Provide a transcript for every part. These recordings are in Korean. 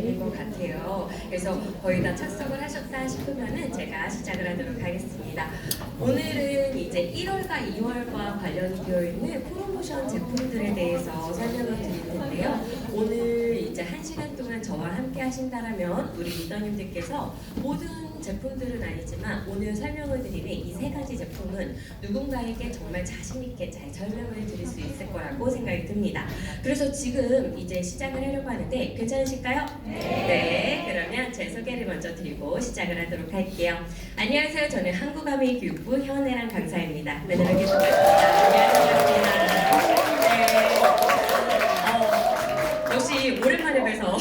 되는 것 같아요. 그래서 거의 다 착석을 하셨다 싶으면은 제가 시작을 하도록 하겠습니다. 오늘은 이제 1월과 2월과 관련이 되어 있는 프로모션 제품들에 대해서 설명을 드릴 텐데요. 오늘 이제 1시간 동안 저와 함께 하신다라면 우리 리더님들께서 모든 제품들은 아니지만 오늘 설명을 드리는 이 세 가지 제품은 누군가에게 정말 자신있게 잘 설명을 드릴 수 있을 거라고 생각이 듭니다. 그래서 지금 이제 시작을 하려고 하는데 괜찮으실까요? 네, 그러면 제 소개를 먼저 드리고 시작을 하도록 할게요. 안녕하세요. 저는 한국아메이교육부 현애란 강사입니다. 네, 이렇게 반갑습니다. 안녕하세요. 역시 오랜만에 뵈서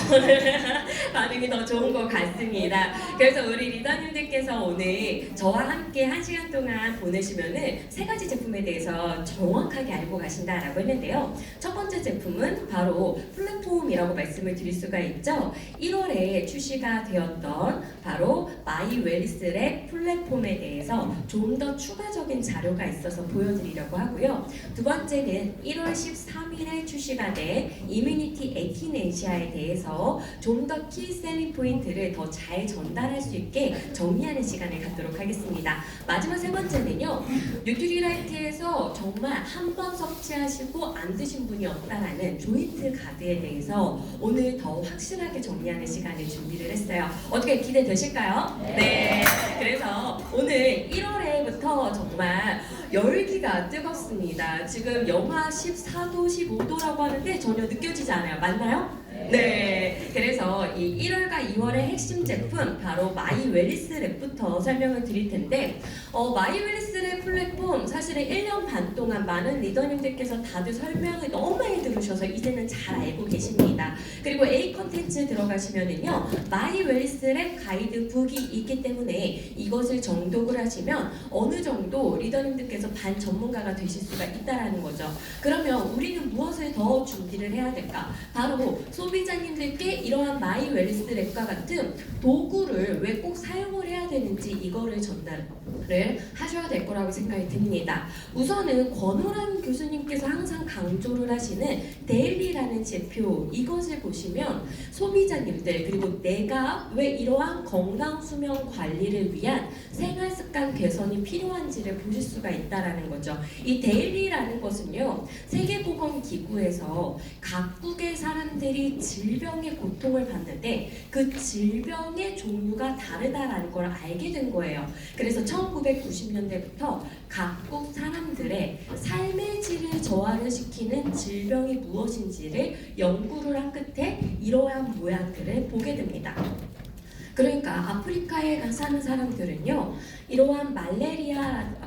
반응이 더 좋은 것 같습니다. 그래서 우리 리더님들께서 오늘 저와 함께 1시간 동안 보내시면은 세 가지 제품에 대해서 정확하게 알고 가신다라고 했는데요. 첫 번째 제품은 바로 플랫폼이라고 말씀을 드릴 수가 있죠. 1월에 출시가 되었던 바로 마이웰리스랩 플랫폼에 대해서 좀 더 추가적인 자료가 있어서 보여드리려고 하고요. 두 번째는 1월 13일에 출시가 된 이뮤니티 18아시아에 대해서 좀 더 키셀링 포인트를 더 잘 전달할 수 있게 정리하는 시간을 갖도록 하겠습니다. 마지막 세 번째는요. 뉴트리라이트에서 정말 한 번 섭취하시고 안 드신 분이 없다라는 조인트 가드에 대해서 오늘 더 확실하게 정리하는 시간을 준비를 했어요. 어떻게 기대되실까요? 네. 그래서 오늘 1월에부터 정말 열기가 뜨겁습니다. 지금 영하 14도, 15도라고 하는데 전혀 느껴지지 않아요. 맞나요? 네, 그래서 이 1월과 2월의 핵심 제품 바로 마이웰리스랩부터 설명을 드릴 텐데 마이웰리스랩 플랫폼 사실은 1년 반 동안 많은 리더님들께서 다들 설명을 너무 많이 들으셔서 이제는 잘 알고 계십니다. 그리고 A 컨텐츠 들어가시면은요 마이웰리스랩 가이드북이 있기 때문에 이것을 정독을 하시면 어느 정도 리더님들께서 반 전문가가 되실 수가 있다라는 거죠. 그러면 우리는 무엇을 더 준비를 해야 될까? 바로 소비자님들께 이러한 마이웰리스랩과 같은 도구를 왜 꼭 사용을 해야 되는지 이거를 전달을 하셔야 될 거라고 생각이 듭니다. 우선은 권호란 교수님께서 항상 강조를 하시는 데일리라는 지표 이것을 보시면 소비자님들 그리고 내가 왜 이러한 건강 수명 관리를 위한 생활 습관 개선이 필요한지를 보실 수가 있다라는 거죠. 이 데일리라는 것은요 세계보건기구에서 각국의 사람들이 질병의 고통을 받는데 그 질병의 종류가 다르다라는 걸 알게 된 거예요. 그래서 1990년대부터 각국 사람들의 삶의 질을 저하를 시키는 질병이 무엇인지를 연구를 한 끝에 이러한 모양들을 보게 됩니다. 그러니까 아프리카에 사는 사람들은요 이러한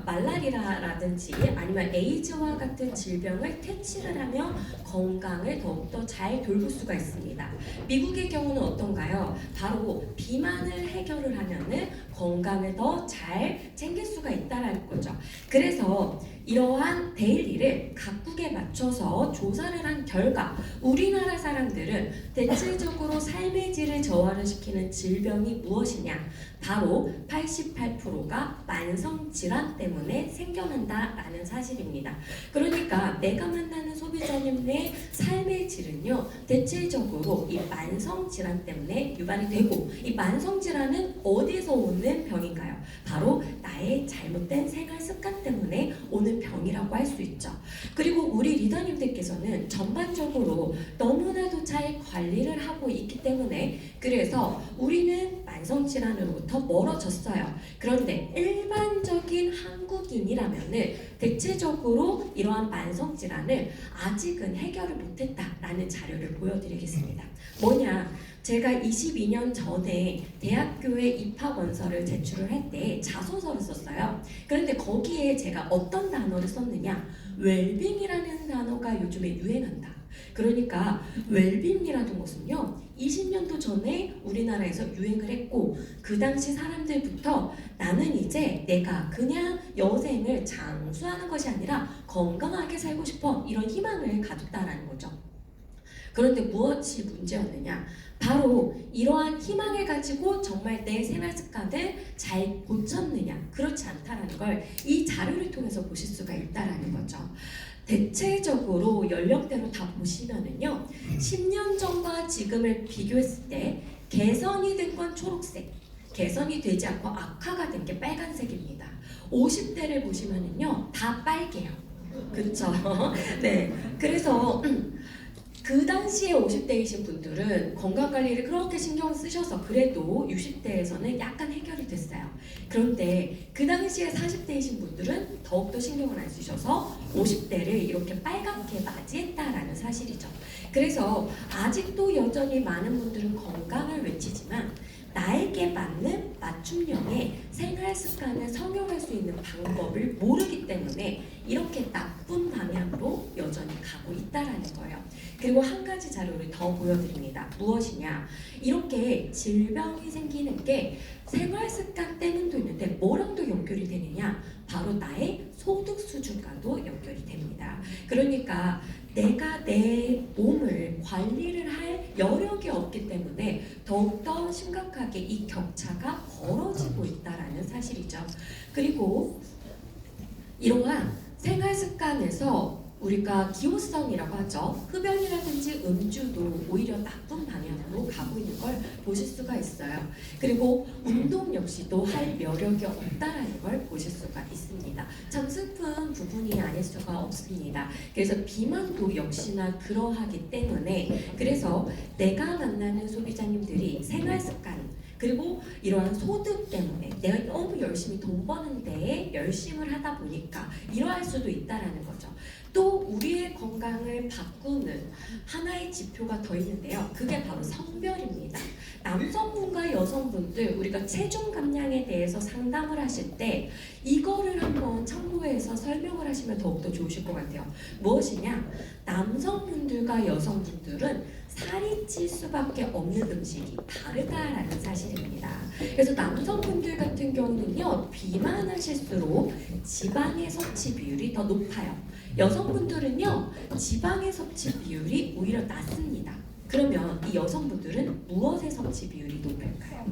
말라리아라든지 아니면 에이즈와 같은 질병을 퇴치를 하며 건강을 더욱더 잘 돌볼 수가 있습니다. 미국의 경우는 어떤가요? 바로 비만을 해결을 하면은 건강을 더 잘 챙길 수가 있다는 거죠. 그래서 이러한 데일리를 각국에 맞춰서 조사를 한 결과 우리나라 사람들은 대체적으로 삶의 질을 저하를 시키는 질병이 무엇이냐? 바로 88%가 만성질환 때문에 생겨난다라는 사실입니다. 그러니까 내가 만나는 소비자님의 삶의 질은요 대체적으로 이 만성질환 때문에 유발이 되고 이 만성질환은 어디서 오는 병인가요? 바로 나의 잘못된 생활 습관 때문에 오는 병이라고 할 수 있죠. 그리고 우리 리더님들께서는 전반적으로 너무나도 잘 관리를 하고 있기 때문에 그래서 우리는 만성질환으로부터 멀어졌어요. 그런데 일반적인 한국인이라면은 대체적으로 이러한 만성질환을 아직은 해결을 못했다라는 자료를 보여드리겠습니다. 뭐냐? 제가 22년 전에 대학교에 입학 원서를 제출을 할 때 자소서를 썼어요. 그런데 거기에 제가 어떤 단어를 썼느냐? 웰빙이라는 단어가 요즘에 유행한다. 그러니까 웰빙이라는 것은요 20년도 전에 우리나라에서 유행을 했고 그 당시 사람들부터 나는 이제 내가 그냥 여생을 장수하는 것이 아니라 건강하게 살고 싶어 이런 희망을 가졌다라는 거죠. 그런데 무엇이 문제였느냐? 바로 이러한 희망을 가지고 정말 내 생활 습관을 잘 고쳤느냐? 그렇지 않다라는 걸 이 자료를 통해서 보실 수가 있다라는 거죠. 대체적으로 연령대로 다 보시면은요, 10년 전과 지금을 비교했을 때 개선이 된 건 초록색, 개선이 되지 않고 악화가 된 게 빨간색입니다. 50대를 보시면은요, 다 빨개요. 그쵸? 네. 그래서 그 당시에 50대이신 분들은 건강관리를 그렇게 신경 쓰셔서 그래도 60대에서는 약간 해결이 됐어요. 그런데 그 당시에 40대이신 분들은 더욱더 신경을 안 쓰셔서 50대를 이렇게 빨갛게 맞이했다라는 사실이죠. 그래서 아직도 여전히 많은 분들은 건강을 외치지만 나에게 맞는 맞춤형의 생활 습관을 성용할 수 있는 방법을 모르기 때문에 이렇게 나쁜 방향으로 여전히 가고 있다라는 거예요. 그리고 한 가지 자료를 더 보여드립니다. 무엇이냐? 이렇게 질병이 생기는 게 생활 습관 때문도 있는데 뭐랑도 연결이 되느냐? 바로 나의 소득 수준과도 연결이 됩니다. 그러니까 내가 내 몸을 관리를 할 여력이 없기 때문에 더욱더 심각하게 이 격차가 벌어지고 있다라는 사실이죠. 그리고 이러한 생활 습관에서 우리가 기호성이라고 하죠. 흡연이라든지 음주도 오히려 나쁜 방향으로 가고 있는 걸 보실 수가 있어요. 그리고 운동 역시도 할 여력이 없다라는 걸 보실 수가 있습니다. 참 슬픈 부분이 아닐 수가 없습니다. 그래서 비만도 역시나 그러하기 때문에 그래서 내가 만나는 소비자님들이 생활 습관 그리고 이러한 소득 때문에 내가 너무 열심히 돈 버는데 열심을 하다 보니까 이러할 수도 있다라는 거죠. 또 우리의 건강을 바꾸는 하나의 지표가 더 있는데요. 그게 바로 성별입니다. 남성분과 여성분들 우리가 체중 감량에 대해서 상담을 하실 때 이거를 한번 참고해서 설명을 하시면 더욱더 좋으실 것 같아요. 무엇이냐? 남성분들과 여성분들은 살이 찔 수밖에 없는 음식이 다르다라는 사실입니다. 그래서 남성분들 같은 경우는요, 비만하실수록 지방의 섭취 비율이 더 높아요. 여성분들은요, 지방의 섭취 비율이 오히려 낮습니다. 그러면 이 여성분들은 무엇의 섭취 비율이 높을까요?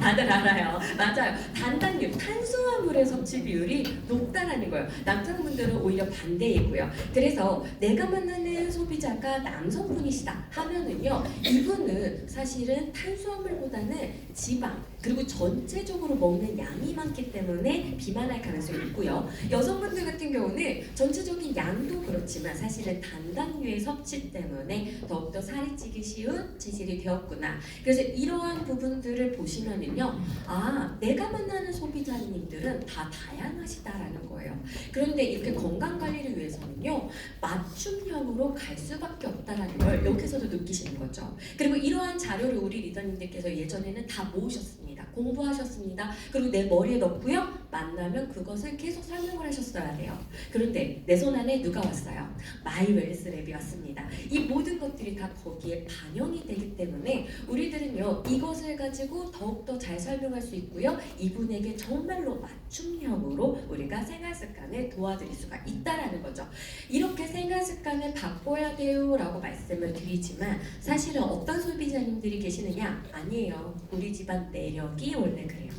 다들 알아요. 맞아요. 단당류, 탄수화물의 섭취 비율이 높다라는 거예요. 남성분들은 오히려 반대이고요. 그래서 내가 만나는 소비자가 남성분이시다 하면은요, 이분은 사실은 탄수화물보다는 지방 그리고 전체적으로 먹는 양이 많기 때문에 비만할 가능성이 있고요. 여성분들 같은 경우는 전체적인 양도 그렇지만 사실은 단당류의 섭취 때문에 더욱더 살이 찌기 쉬운 체질이 되었구나. 그래서 이러한 부분들을 보시면은요, 아, 내가 만나는 소비자님들은 다 다양하시다라는 거예요. 그런데 이렇게 건강 관리를 위해서는요, 맞춤형으로 갈 수밖에 없다라는 걸 여기서도 느끼시는 거죠. 그리고 이러한 자료를 우리 리더님들께서 예전에는 다 모으셨습니다. 공부하셨습니다. 그리고 내 머리에 넣고요, 만나면 그것을 계속 설명을 하셨어야 돼요. 그런데 내 손 안에 누가 왔어요? 마이웰스 랩이 왔습니다. 이 모든 것들이 다 거기에 반영이 되기 때문에 우리들은요, 이것을 가지고 더욱더 잘 설명할 수 있고요, 이분에게 정말로 맞춤형으로 우리가 생활 습관을 도와드릴 수가 있다라는 거죠. 이렇게 생활 습관을 바꿔야 돼요 라고 말씀을 드리지만 사실은 어떤 소비자님들이 계시느냐? 아니에요. 우리 집안 내력이 원래 그래요.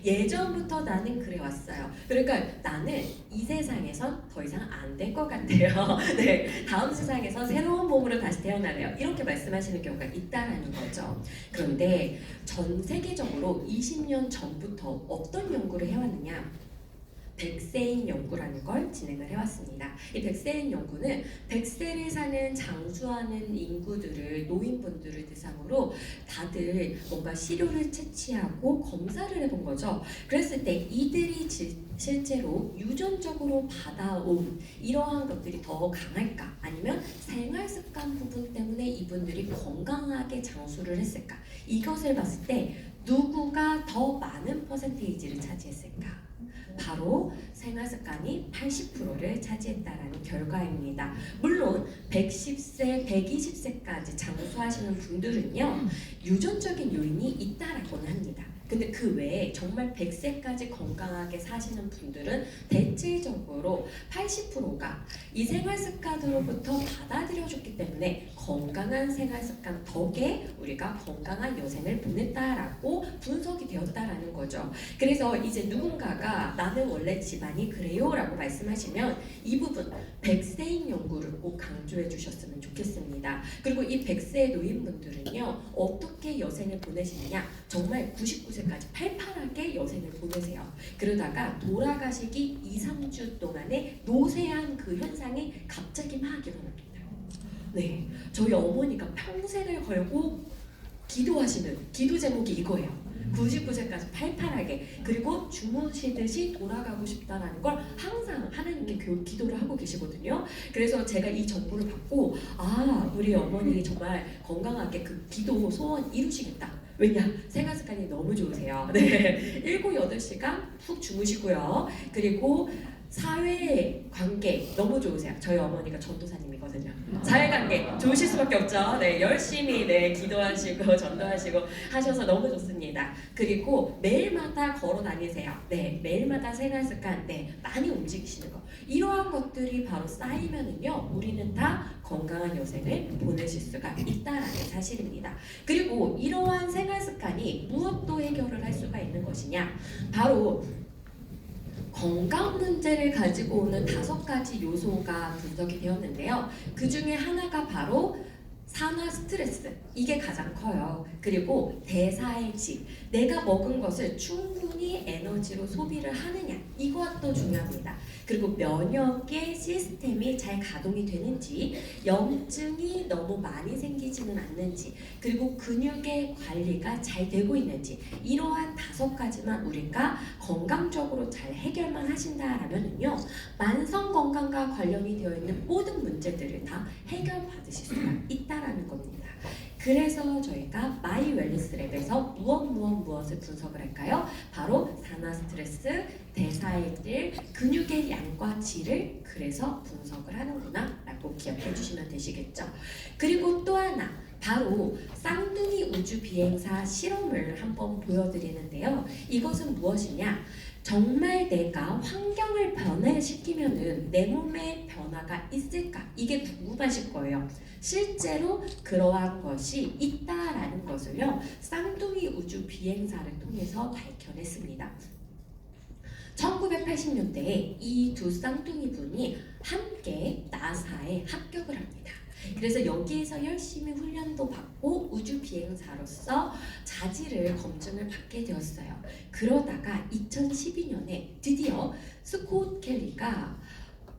예전부터 나는 그래왔어요. 그러니까 나는 이 세상에선 더 이상 안 될 것 같아요. 네, 다음 세상에서 새로운 몸으로 다시 태어나래요. 이렇게 말씀하시는 경우가 있다라는 거죠. 그런데 전 세계적으로 20년 전부터 어떤 연구를 해왔느냐? 백세인 연구라는 걸 진행을 해왔습니다. 이 백세인 연구는 100세를 사는 장수하는 인구들을, 노인분들을 대상으로 다들 뭔가 시료를 채취하고 검사를 해본 거죠. 그랬을 때 이들이 실제로 유전적으로 받아온 이러한 것들이 더 강할까? 아니면 생활습관 부분 때문에 이분들이 건강하게 장수를 했을까? 이것을 봤을 때 누구가 더 많은 퍼센테이지를 차지했을까? 바로 생활습관이 80%를 차지했다라는 결과입니다. 물론 110세, 120세까지 장수하시는 분들은요, 유전적인 요인이 있다라고는 합니다. 근데 그 외에 정말 100세까지 건강하게 사시는 분들은 대체적으로 80%가 이 생활 습관으로부터 받아들여졌기 때문에 건강한 생활 습관 덕에 우리가 건강한 여생을 보냈다라고 분석이 되었다라는 거죠. 그래서 이제 누군가가 나는 원래 집안이 그래요 라고 말씀하시면 이 부분 100세인 연구를 꼭 강조해 주셨으면 좋겠습니다. 그리고 이 100세 노인분들은요 어떻게 여생을 보내시느냐, 정말 99세까지 팔팔하게 여생을 보내세요. 그러다가 돌아가시기 2, 3주 동안에 노쇠한 그 현상이 갑자기 막 일어납니다. 네, 저희 어머니가 평생을 걸고 기도하시는 기도 제목이 이거예요. 99세까지 팔팔하게, 그리고 주무시듯이 돌아가고 싶다라는 걸 항상 하나님께 기도를 하고 계시거든요. 그래서 제가 이 정보를 받고 우리 어머니 정말 건강하게 그 기도 소원 이루시겠다. 왜냐? 생활 습관이 너무 좋으세요. 네, 7, 8시간 푹 주무시고요. 그리고 사회 관계 너무 좋으세요. 저희 어머니가 전도사님이거든요. 사회 관계 좋으실 수밖에 없죠. 네, 열심히 기도하시고 전도하시고 하셔서 너무 좋습니다. 그리고 매일마다 걸어 다니세요. 네, 매일마다 생활 습관 많이 움직이시는 거. 이러한 것들이 바로 쌓이면은요, 우리는 다 건강한 여생을 보내실 수가 있다라는 사실입니다. 그리고 이러한 생활 습관이 무엇도 해결을 할 수가 있는 것이냐? 바로 건강 문제를 가지고 오는 5가지 요소가 분석이 되었는데요. 그 중에 하나가 바로 산화 스트레스, 이게 가장 커요. 그리고 대사의 질, 내가 먹은 것을 충분히 에너지로 소비를 하느냐, 이것도 중요합니다. 그리고 면역의 시스템이 잘 가동이 되는지, 염증이 너무 많이 생기지는 않는지, 그리고 근육의 관리가 잘 되고 있는지, 이러한 5가지만 우리가 건강적으로 잘 해결만 하신다라면요, 만성 건강과 관련이 되어 있는 모든 문제들을 다 해결받으실 수가 있다라는 겁니다. 그래서 저희가 마이 웰니스 랩에서 무엇을 분석을 할까요? 바로 산화 스트레스, 대사의 질, 근육의 양과 질을 그래서 분석을 하는구나 라고 기억해 주시면 되시겠죠. 그리고 또 하나, 바로 쌍둥이 우주 비행사 실험을 한번 보여드리는데요. 이것은 무엇이냐? 정말 내가 환경을 변화시키면은 내 몸에 변화가 있을까? 이게 궁금하실 거예요. 실제로 그러한 것이 있다라는 것을요, 쌍둥이 우주 비행사를 통해서 밝혀냈습니다. 1980년대에 이 두 쌍둥이 분이 함께 나사에 합격을 합니다. 그래서 여기에서 열심히 훈련도 받고 우주 비행사로서 자질을 검증을 받게 되었어요. 그러다가 2012년에 드디어 스콧 켈리가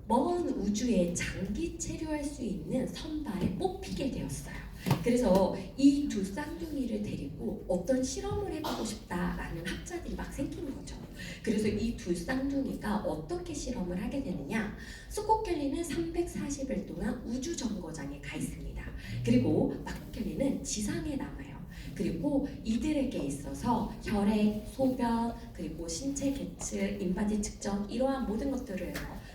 먼 우주에 장기 체류할 수 있는 선발에 뽑히게 되었어요. 그래서 이 두 쌍둥이를 데리고 어떤 실험을 해보고 싶다라는 학자들이 막 생기는 거죠. 그래서 이 두 쌍둥이가 어떻게 실험을 하게 되느냐? 스콧 켈리는 340일 동안 우주 정거장에 가 있습니다. 그리고 마크 켈리는 지상에 남아요. 그리고 이들에게 있어서 혈액, 소변, 그리고 신체 계측, 인바디 측정, 이러한 모든 것들을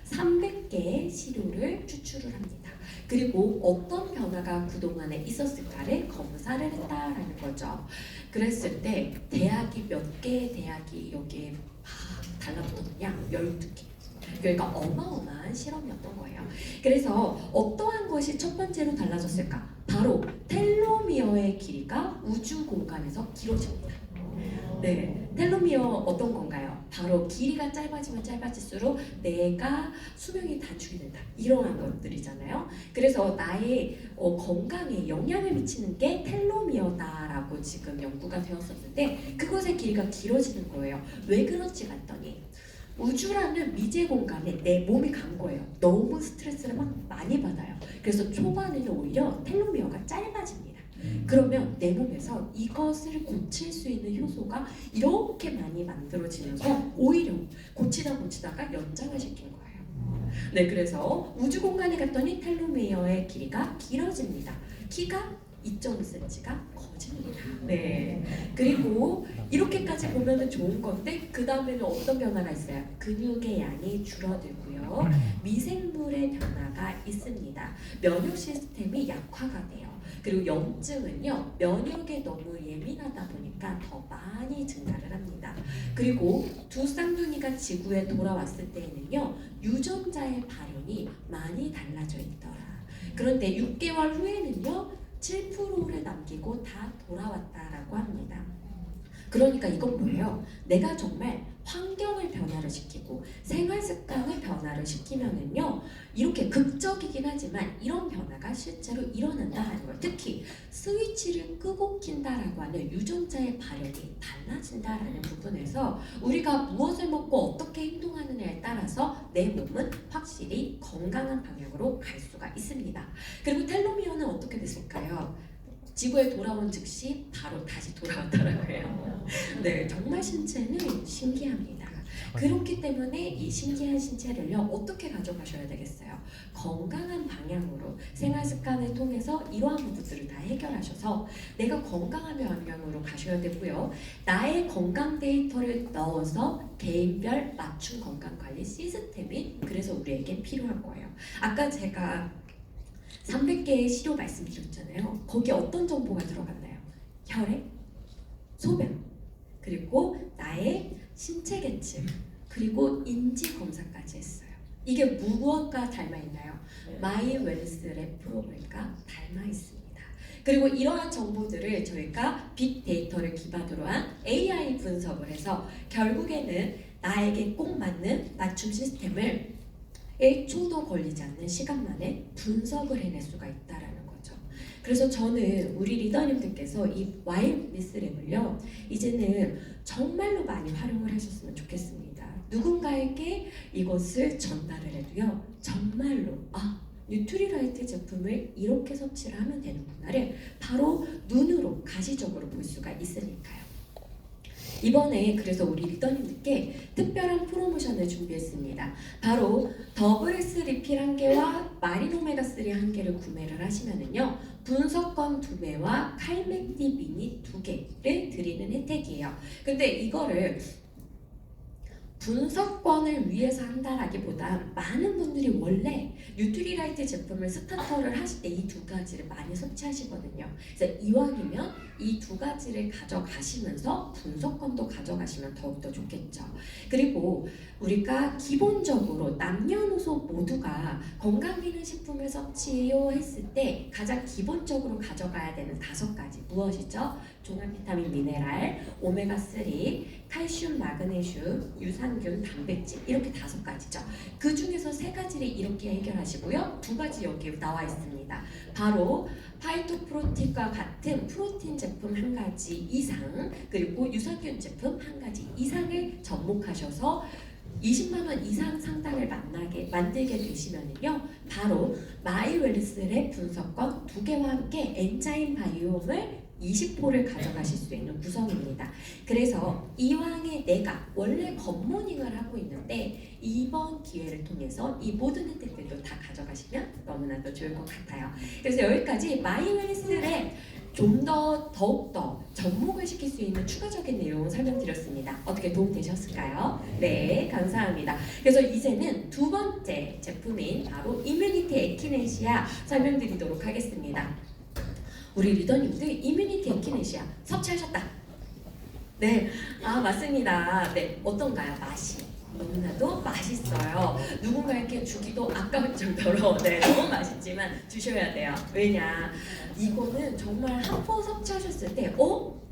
300개의 시료를 추출을 합니다. 그리고 어떤 변화가 그동안에 있었을까를 검사를 했다라는 거죠. 그랬을 때 대학이 몇 개의 대학이 여기에 막 달라붙었느냐? 12개. 그러니까 어마어마한 실험이었던 거예요. 그래서 어떠한 것이 첫 번째로 달라졌을까? 바로 텔로미어의 길이가 우주 공간에서 길어집니다. 네, 텔로미어 어떤 건가요? 바로 길이가 짧아지면 짧아질수록 내가 수명이 단축이 된다, 이러한 것들이잖아요. 그래서 나의 건강에 영향을 미치는 게 텔로미어다라고 지금 연구가 되었었는데, 그것의 길이가 길어지는 거예요. 왜 그런지 봤더니 우주라는 미제 공간에 내 몸이 간 거예요. 너무 스트레스를 막 많이 받아요. 그래서 초반에는 오히려 텔로미어가 짧아집니다. 그러면 내 몸에서 이것을 고칠 수 있는 효소가 이렇게 많이 만들어지면서 오히려 고치다가 연장을 시킨 거예요. 네, 그래서 우주 공간에 갔더니 텔로미어의 길이가 길어집니다. 키가 2.5cm가 커집니다. 네. 그리고 이렇게까지 보면은 좋은 건데, 그 다음에는 어떤 변화가 있어요? 근육의 양이 줄어들고요. 미생물의 변화가 있습니다. 면역 시스템이 약화가 돼요. 그리고 염증은요, 면역에 너무 예민하다 보니까 더 많이 증가를 합니다. 그리고 두 쌍둥이가 지구에 돌아왔을 때에는요, 유전자의 발현이 많이 달라져 있더라. 그런데 6개월 후에는요, 7%를 남기고 다 돌아왔다라고 합니다. 그러니까 이건 뭐예요? 내가 정말 환경을 변화를 시키고 생활 습관을 변화를 시키면은요, 이렇게 극적이긴 하지만 이런 변화가 실제로 일어난다는 걸, 특히 스위치를 끄고 킨다라고 하는 유전자의 발현이 달라진다라는 부분에서 우리가 무엇을 먹고 어떻게 행동하느냐에 따라서 내 몸은 확실히 건강한 방향으로 갈 수가 있습니다. 그리고 텔로미어는 어떻게 됐을까요? 지구에 돌아온 즉시 바로 다시 돌아왔다라고 해요. 네, 정말 신체는 신기합니다. 그렇기 때문에 이 신기한 신체를요, 어떻게 가져가셔야 되겠어요? 건강한 방향으로 생활 습관을 통해서 이러한 부분들을 다 해결하셔서 내가 건강한 방향으로 가셔야 되고요. 나의 건강 데이터를 넣어서 개인별 맞춤 건강 관리 시스템이 그래서 우리에게 필요한 거예요. 아까 제가 300개의 시료 말씀드렸잖아요. 거기에 어떤 정보가 들어갔나요? 혈액, 소변, 그리고 나의 신체 계층, 그리고 인지 검사까지 했어요. 이게 무엇과 닮아 있나요? 마이 웰스랩 프로그램과 닮아 있습니다. 그리고 이러한 정보들을 저희가 빅데이터를 기반으로 한 AI 분석을 해서 결국에는 나에게 꼭 맞는 맞춤 시스템을 1초도 걸리지 않는 시간 만에 분석을 해낼 수가 있다라는 거죠. 그래서 저는 우리 리더님들께서 이 와이미스랩을요, 이제는 정말로 많이 활용을 하셨으면 좋겠습니다. 누군가에게 이것을 전달을 해도요, 정말로 뉴트리라이트 제품을 이렇게 섭취를 하면 되는구나를 바로 눈으로 가시적으로 볼 수가 있으니까요. 이번에 그래서 우리 리더님들께 특별한 프로모션을 준비했습니다. 바로 더블 S 리필 1개와 마린 오메가 3 1개를 구매를 하시면은요, 분석권 2배와 칼맥디 미니 2개를 드리는 혜택이에요. 근데 이거를 분석권을 위해서 한다라기보다 많은 분들이 원래 뉴트리라이트 제품을 스타터를 하실 때 이 두 가지를 많이 섭취하시거든요. 그래서 이왕이면 이 두 가지를 가져가시면서 분석권도 가져가시면 더욱더 좋겠죠. 그리고 우리가 기본적으로 남녀노소 모두가 건강기능식품을 섭취해요 했을 때 가장 기본적으로 가져가야 되는 5가지 무엇이죠? 종합 비타민 미네랄, 오메가 3, 칼슘, 마그네슘, 유산균, 단백질, 이렇게 5가지죠. 그 중에서 3가지를 이렇게 해결하시고요. 2가지 여기 나와 있습니다. 바로 파이토프로틴과 같은 프로틴 제품 1가지 이상, 그리고 유산균 제품 1가지 이상을 접목하셔서 20만 원 이상 상당을 만들게 되시면은요, 바로 마이웰스랩 분석권 2개와 함께 엔자임 바이옴을 20호를 가져가실 수 있는 구성입니다. 그래서 이왕에 내가 원래 겉모닝을 하고 있는데 이번 기회를 통해서 이 모든 혜택들도 다 가져가시면 너무나도 좋을 것 같아요. 그래서 여기까지 마이웰스랩 좀 더욱더 접목을 시킬 수 있는 추가적인 내용 설명드렸습니다. 어떻게 도움되셨을까요? 네, 감사합니다. 그래서 이제는 2번째 제품인 바로 이뮤니티 에키네시아 설명드리도록 하겠습니다. 우리 리더님들 이뮤니티 에키네시아 섭취하셨다. 네, 맞습니다. 네, 어떤가요? 맛이 너무나도 맛있어요. 누군가에게 주기도 아까울 정도로 네, 너무 맛있지만 주셔야 돼요. 왜냐, 이거는 정말 한 포 섭취하셨을 때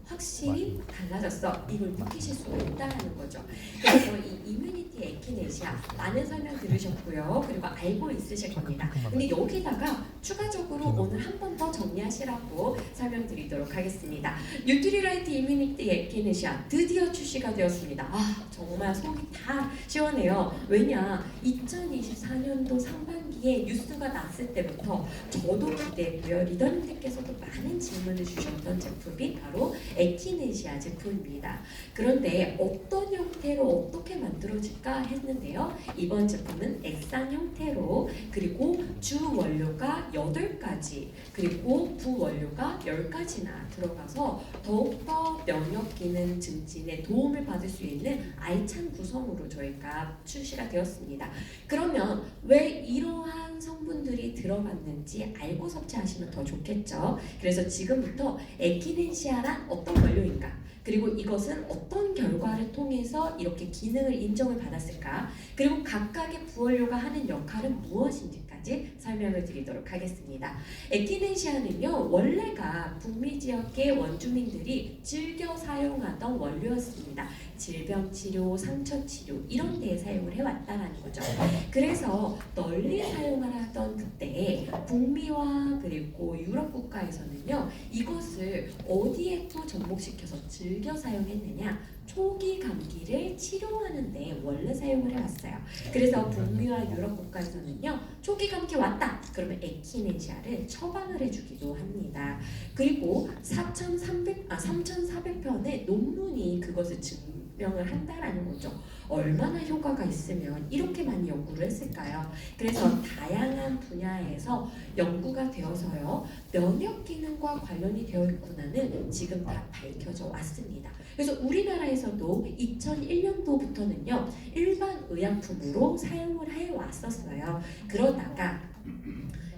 확실히 달라졌어, 이걸 느끼실 수가 있다는 거죠. 그래서 이 이뮤니티 에키네시아 많은 설명 들으셨고요. 그리고 알고 있으실 겁니다. 근데 여기다가 추가적으로 오늘 한 번 더 정리하시라고 설명드리도록 하겠습니다. 뉴트리라이트 이뮤니티 에키네시아 드디어 출시가 되었습니다. 정말 속이 다 시원해요. 왜냐, 2024년도 상반기에 뉴스가 났을 때부터 저도 기대했고요. 리더님들께서도 많은 질문을 주셨던 제품이 바로 에키네시아 제품입니다. 그런데 어떤 형태로 어떻게 만들어질까 했는데요. 이번 제품은 액상 형태로, 그리고 주 원료가 8가지, 그리고 부원료가 10가지나 들어가서 더욱더 면역 기능 증진에 도움을 받을 수 있는 알찬 구성으로 저희가 출시가 되었습니다. 그러면 왜 이러한 어떠한 성분들이 들어갔는지 알고 섭취하시면 더 좋겠죠. 그래서 지금부터 에키넨시아란 어떤 원료인가, 그리고 이것은 어떤 결과를 통해서 이렇게 기능을 인정을 받았을까, 그리고 각각의 부원료가 하는 역할은 무엇인지까지 설명을 드리도록 하겠습니다. 에키넨시아는요, 원래가 북미 지역의 원주민들이 즐겨 사용하던 원료였습니다. 질병 치료, 상처 치료 이런 데에 사용을 해왔다라는 거죠. 그래서 널리 사용을 하던 그때 북미와 그리고 유럽 국가에서는요, 이것을 어디에 또 접목시켜서 즐겨 사용했느냐, 초기 감기를 치료하는 데 원래 사용을 해왔어요. 그래서 북미와 유럽 국가에서는요, 초기 감기 왔다 그러면 에키네시아를 처방을 해주기도 합니다. 그리고 3,400편의 논문이 그것을 증명을 한다라는 거죠. 얼마나 효과가 있으면 이렇게 많이 연구를 했을까요? 그래서 다양한 분야에서 연구가 되어서요, 면역 기능과 관련이 되어 있구나는 지금 다 밝혀져 왔습니다. 그래서 우리나라에서도 2001년도부터는요, 일반 의약품으로 사용을 해왔었어요. 그러다가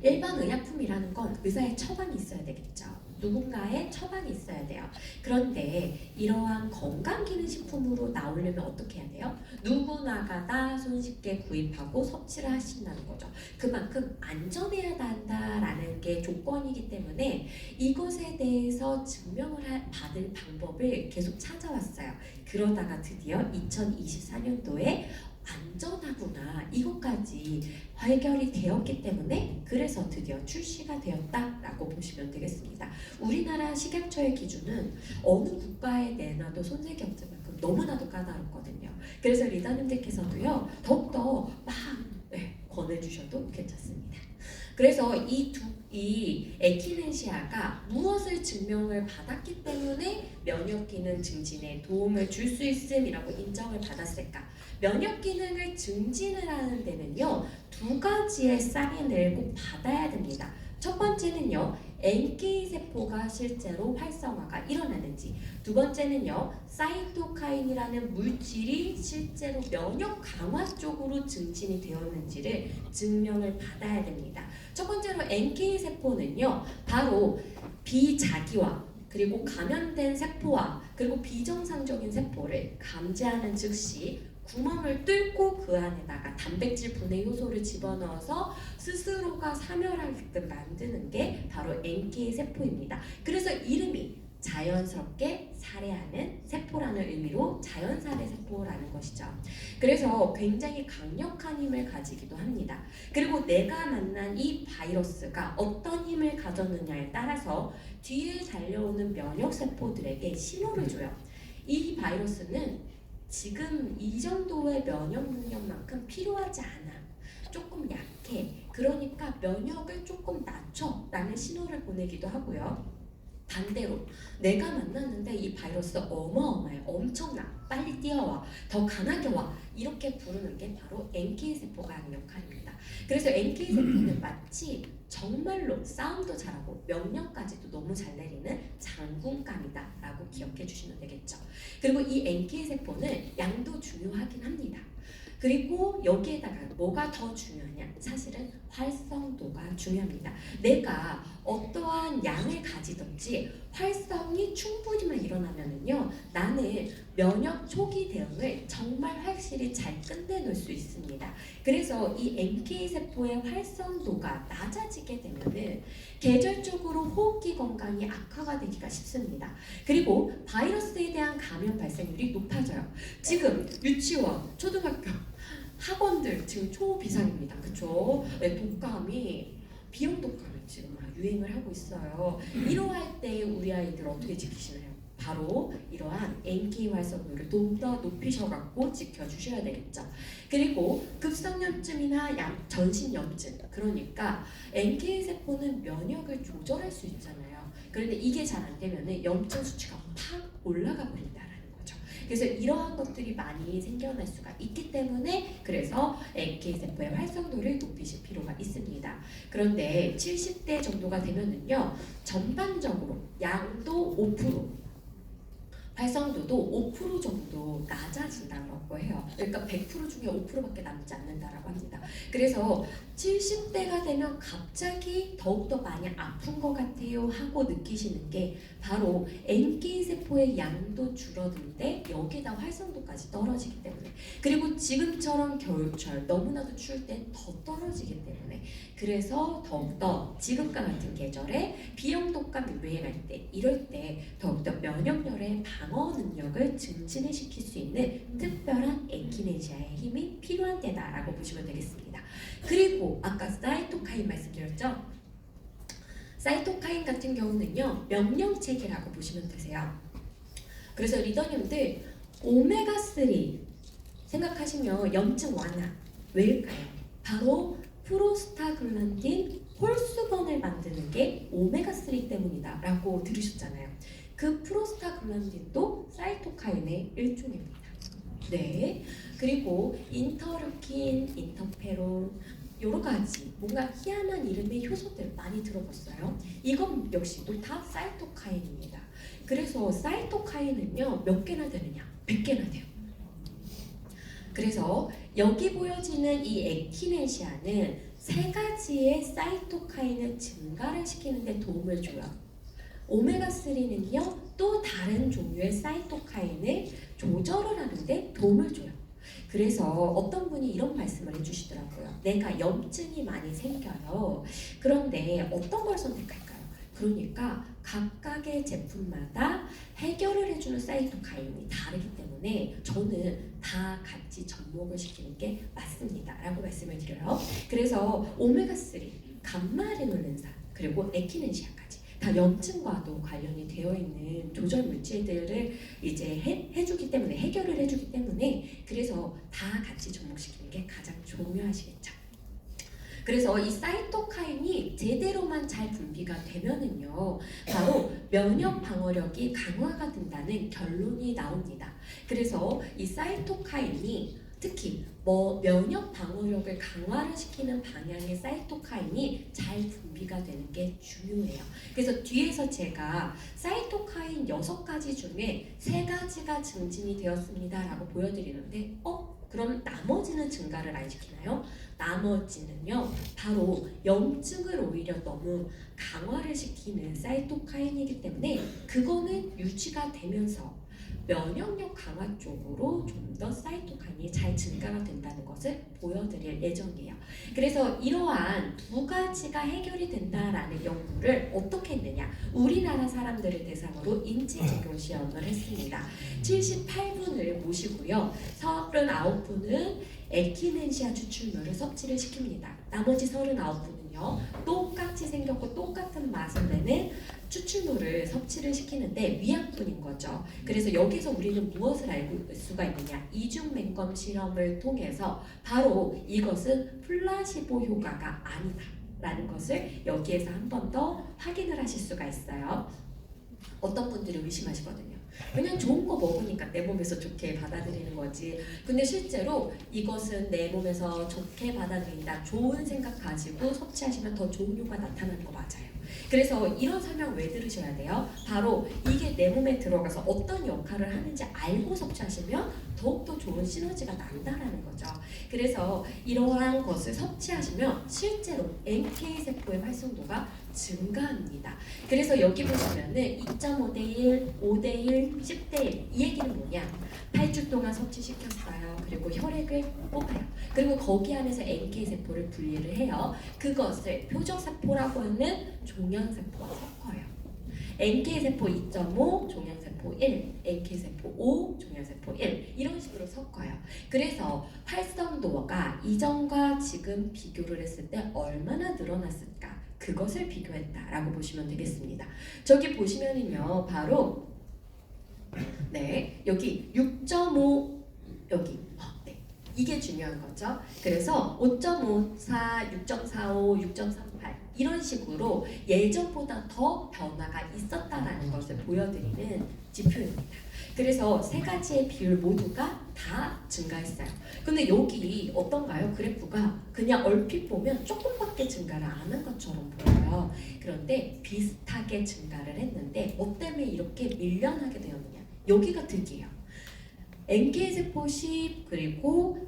일반 의약품이라는 건 의사의 처방이 있어야 되겠죠. 누군가의 처방이 있어야 돼요. 그런데 이러한 건강기능식품으로 나오려면 어떻게 해야 돼요? 누구나가 다 손쉽게 구입하고 섭취를 하신다는 거죠. 그만큼 안전해야 한다라는 게 조건이기 때문에 이것에 대해서 증명을 받을 방법을 계속 찾아왔어요. 그러다가 드디어 2024년도에 안전하구나, 이것까지 해결이 되었기 때문에 그래서 드디어 출시가 되었다라고 보시면 되겠습니다. 우리나라 식약처의 기준은 어느 국가에 내놔도 손색이 없을 만큼 너무나도 까다롭거든요. 그래서 리더님들께서도요, 더욱더 막 권해주셔도 괜찮습니다. 그래서 이 에키넨시아가 무엇을 증명을 받았기 때문에 면역 기능 증진에 도움을 줄 수 있음이라고 인정을 받았을까? 면역 기능을 증진을 하는 데는요, 두 가지의 사인을 꼭 받아야 됩니다. 첫 번째는요, NK 세포가 실제로 활성화가 일어나는지, 두 번째는요, 사이토카인이라는 물질이 실제로 면역 강화 쪽으로 증진이 되었는지를 증명을 받아야 됩니다. 첫 번째로 NK 세포는요, 바로 비자기화, 그리고 감염된 세포와 그리고 비정상적인 세포를 감지하는 즉시 구멍을 뚫고 그 안에다가 단백질 분해 효소를 집어넣어서 스스로가 사멸하게끔 만드는 게 바로 NK 세포입니다. 그래서 이름이 자연스럽게 살해하는 세포라는 의미로 자연살해 세포라는 것이죠. 그래서 굉장히 강력한 힘을 가지기도 합니다. 그리고 내가 만난 이 바이러스가 어떤 힘을 가졌느냐에 따라서 뒤에 달려오는 면역 세포들에게 신호를 줘요. 이 바이러스는 지금 이 정도의 면역 능력만큼 필요하지 않아. 조금 약해. 그러니까 면역을 조금 낮춰 라는 신호를 보내기도 하고요. 반대로 내가 만났는데 이 바이러스 어마어마해, 엄청나, 빨리 뛰어와, 더 강하게 와, 이렇게 부르는 게 바로 NK 세포가 하는 역할입니다. 그래서 NK 세포는 마치 정말로 싸움도 잘하고 명령까지도 너무 잘 내리는 장군감이다 라고 기억해 주시면 되겠죠. 그리고 이 NK 세포는 양도 중요하긴 합니다. 그리고 여기에다가 뭐가 더 중요하냐? 사실은 활성도가 중요합니다. 내가 어떠한 양을 가지든지 활성이 충분히만 일어나면은요, 나는 면역 초기 대응을 정말 확실히 잘 끝내놓을 수 있습니다. 그래서 이 NK 세포의 활성도가 낮아지게 되면은 계절적으로 호흡기 건강이 악화가 되기가 쉽습니다. 그리고 바이러스에 대한 감염 발생률이 높아져요. 지금 유치원, 초등학교, 학원들 지금 초비상입니다. 그쵸? 네, 독감이 비형 독감이 지금 유행을 하고 있어요. 이러할 때 우리 아이들 어떻게 지키시나요? 바로 이러한 NK 활성도를 좀 더 높이셔갖고 지켜주셔야 되겠죠. 그리고 급성염증이나 전신염증, 그러니까 NK 세포는 면역을 조절할 수 있잖아요. 그런데 이게 잘 안 되면은 염증 수치가 팍 올라가 버린다. 그래서 이러한 것들이 많이 생겨날 수가 있기 때문에 그래서 NK 세포의 활성도를 높이실 필요가 있습니다. 그런데 70대 정도가 되면은요, 전반적으로 양도 5%, 활성도도 5% 정도 낮아진다고 해요. 그러니까 100% 중에 5%밖에 남지 않는다라고 합니다. 그래서 70대가 되면 갑자기 더욱더 많이 아픈 것 같아요 하고 느끼시는 게 바로 NK세포의 양도 줄어드는데 여기다 활성도까지 떨어지기 때문에, 그리고 지금처럼 겨울철 너무나도 추울 땐 더 떨어지기 때문에, 그래서 더욱더 지금과 같은 계절에 비염독감 유행할 때, 이럴 때 더욱더 면역력의 방어 능력을 증진을 시킬 수 있는 특별한 에키네시아의 힘이 필요한 때다라고 보시면 되겠습니다. 그리고 아까 사이토카인 말씀드렸죠? 사이토카인 같은 경우는요, 명령체계라고 보시면 되세요. 그래서 리더님들 오메가3 생각하시면 염증 완화 왜일까요? 바로 프로스타글란딘 홀수건을 만드는 게 오메가3 때문이다 라고 들으셨잖아요. 그 프로스타글란딘도 사이토카인의 일종입니다. 네, 그리고 인터루킨, 인터페론, 여러 가지 뭔가 희한한 이름의 효소들 많이 들어봤어요. 이건 역시도 다 사이토카인입니다. 그래서 사이토카인은요 몇 개나 되느냐? 100개나 돼요. 그래서 여기 보여지는 이 에키네시아는 세 가지의 사이토카인을 증가를 시키는 데 도움을 줘요. 오메가3는요 또 다른 종류의 사이토카인을 조절을 하는데 도움을 줘요. 그래서 어떤 분이 이런 말씀을 해주시더라고요. 내가 염증이 많이 생겨요. 그런데 어떤 걸 선택할까요? 그러니까 각각의 제품마다 해결을 해주는 사이토카인이 다르기 때문에 저는 다 같이 접목을 시키는 게 맞습니다 라고 말씀을 드려요. 그래서 오메가3, 감마리놀렌산, 그리고 에키네시아까지 다 염증과도 관련이 되어 있는 조절 물질들을 이제 해주기 때문에, 해결을 해주기 때문에, 그래서 다 같이 접목시키는 게 가장 중요하시겠죠. 그래서 이 사이토카인이 제대로만 잘 분비가 되면은요 바로 면역 방어력이 강화가 된다는 결론이 나옵니다. 그래서 이 사이토카인이 특히 면역 방어력을 강화를 시키는 방향의 사이토카인이 잘 분비가 되는 게 중요해요. 그래서 뒤에서 제가 사이토카인 6가지 중에 3가지가 증진이 되었습니다 라고 보여드리는데 그럼 나머지는 증가를 안 시키나요? 나머지는요 바로 염증을 오히려 너무 강화를 시키는 사이토카인이기 때문에 그거는 유지가 되면서 면역력 강화 쪽으로 좀 더 사이토카인이 잘 증가가 된다는 것을 보여드릴 예정이에요. 그래서 이러한 2가지가 해결이 된다라는 연구를 어떻게 했느냐? 우리나라 사람들을 대상으로 인지적용 시험을 했습니다. 78분을 모시고요. 39분은 에키넨시아 추출물을 섭취를 시킵니다. 나머지 39분은요. 똑같이 생겼고 똑같은 맛을 내는 추출물을 섭취를 시키는데 위약분인 거죠. 그래서 여기서 우리는 무엇을 알고 수가 있느냐? 이중 맹검 실험을 통해서 바로 이것은 플라시보 효과가 아니다 라는 것을 여기에서 한 번 더 확인을 하실 수가 있어요. 어떤 분들이 의심하시거든요. 그냥 좋은 거 먹으니까 내 몸에서 좋게 받아들이는 거지. 근데 실제로 이것은 내 몸에서 좋게 받아들인다, 좋은 생각 가지고 섭취하시면 더 좋은 효과 나타나는 거 맞아요. 그래서 이런 설명 왜 들으셔야 돼요? 바로 이게 내 몸에 들어가서 어떤 역할을 하는지 알고 섭취하시면 더욱더 좋은 시너지가 난다라는 거죠. 그래서 이러한 것을 섭취하시면 실제로 NK세포의 활성도가 증가합니다. 그래서 여기 보시면은 2.5대 1, 5대 1, 10대 1, 이 얘기는 뭐냐? 8주 동안 섭취시켰어요. 그리고 혈액을 뽑아요. 그리고 거기 안에서 NK세포를 분리를 해요. 그것을 표적세포라고 하는 종양세포와 섞어요. NK세포 2.5, 종양세포 1, NK세포 5, 종양세포 1 이런 식으로 섞어요. 그래서 활성도가 이전과 지금 비교를 했을 때 얼마나 늘어났을까? 그것을 비교했다라고 보시면 되겠습니다. 저기 보시면은요, 바로 네 여기 6.5 여기 네 이게 중요한 거죠. 그래서 5.54, 6.45, 6.38 이런 식으로 예전보다 더 변화가 있었다라는 것을 보여드리는 지표입니다. 그래서 3가지의 비율 모두가 다 증가했어요. 근데 여기 어떤가요? 그래프가 그냥 얼핏 보면 조금밖에 증가를 안 한 것처럼 보여요. 그런데 비슷하게 증가를 했는데 뭐 때문에 이렇게 밀려나게 되었느냐? 여기가 특이해요. NK세포 10 그리고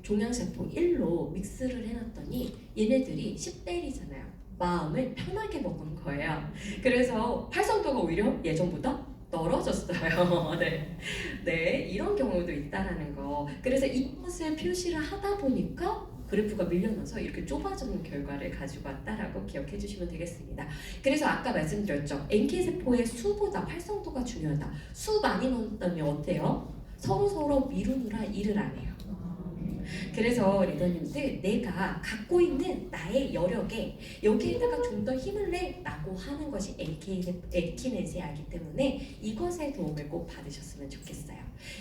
종양세포 1로 믹스를 해놨더니 얘네들이 10대1이잖아요. 마음을 편하게 먹은 거예요. 그래서 활성도가 오히려 예전보다 떨어졌어요. 네. 네, 이런 경우도 있다라는 거. 그래서 이것을 표시를 하다 보니까 그래프가 밀려나서 이렇게 좁아지는 결과를 가지고 왔다라고 기억해 주시면 되겠습니다. 그래서 아까 말씀드렸죠. NK세포의 수보다 활성도가 중요하다. 수 많이 넣었다면 어때요? 서로 미루느라 일을 안 해요. 그래서 리더님들 내가 갖고 있는 나의 여력에 여기에다가 좀 더 힘을 내라고 하는 것이 에키네시아이기 때문에 이것의 도움을 꼭 받으셨으면 좋겠어요.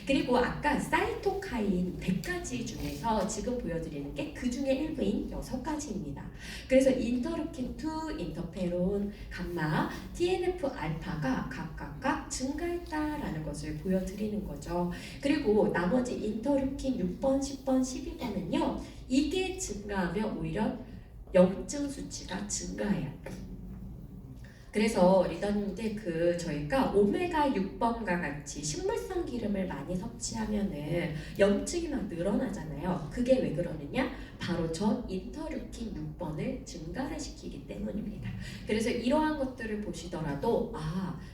그리고 아까 사이토카인 100가지 중에서 지금 보여드리는 게 그 중에 일부인 6가지입니다. 그래서 인터루킨2, 인터페론, 감마, TNF 알파가 각각 증가했다라는 것을 보여드리는 거죠. 그리고 나머지 인터루킨 6번, 10번, 12번은요. 이게 증가하면 오히려 염증 수치가 증가해요. 그래서 리더님들 저희가 오메가 6번과 같이 식물성 기름을 많이 섭취하면은 염증이 막 늘어나잖아요. 그게 왜 그러느냐? 바로 저 인터루킨 6번을 증가를 시키기 때문입니다. 그래서 이러한 것들을 보시더라도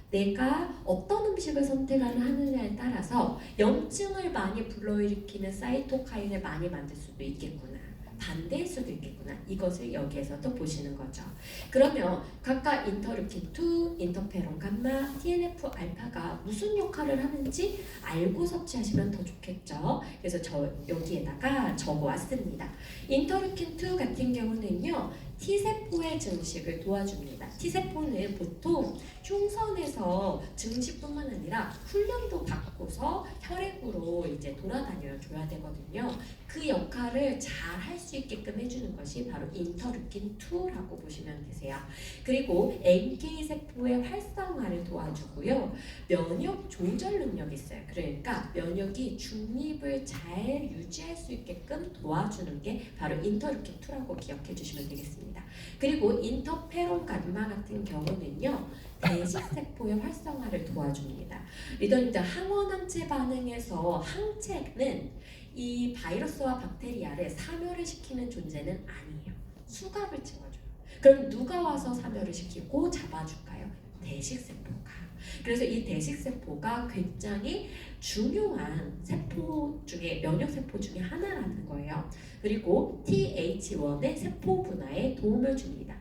내가 어떤 음식을 선택하느냐에 따라서 염증을 많이 불러일으키는 사이토카인을 많이 만들 수도 있겠구나. 반대일 수도 있겠구나. 이것을 여기에서도 보시는 거죠. 그러면 각각 인터루킨2, 인터페론 감마, TNF 알파가 무슨 역할을 하는지 알고 섭취하시면 더 좋겠죠. 그래서 여기에다가 적어왔습니다. 인터루킨2 같은 경우는요. T세포의 증식을 도와줍니다. T세포는 보통 흉선에서 증식뿐만 아니라 훈련도 받고서 혈액으로 이제 돌아다녀 줘야 되거든요. 그 역할을 잘 할 수 있게끔 해주는 것이 바로 인터루킨2라고 보시면 되세요. 그리고 NK세포의 활성화를 도와주고요. 면역 조절 능력이 있어요. 그러니까 면역이 중립을 잘 유지할 수 있게끔 도와주는 게 바로 인터루킨2라고 기억해 주시면 되겠습니다. 그리고 인터페론 감마 같은 경우는요. 대식세포의 활성화를 도와줍니다. 리더님들 항원항체 반응에서 항체는 이 바이러스와 박테리아를 사멸을 시키는 존재는 아니에요. 수갑을 찍어줘요. 그럼 누가 와서 사멸을 시키고 잡아줄까요? 대식세포가. 그래서 이 대식세포가 굉장히 중요한 세포 중에 면역세포 중에 하나라는 거예요. 그리고 TH1의 세포 분화에 도움을 줍니다.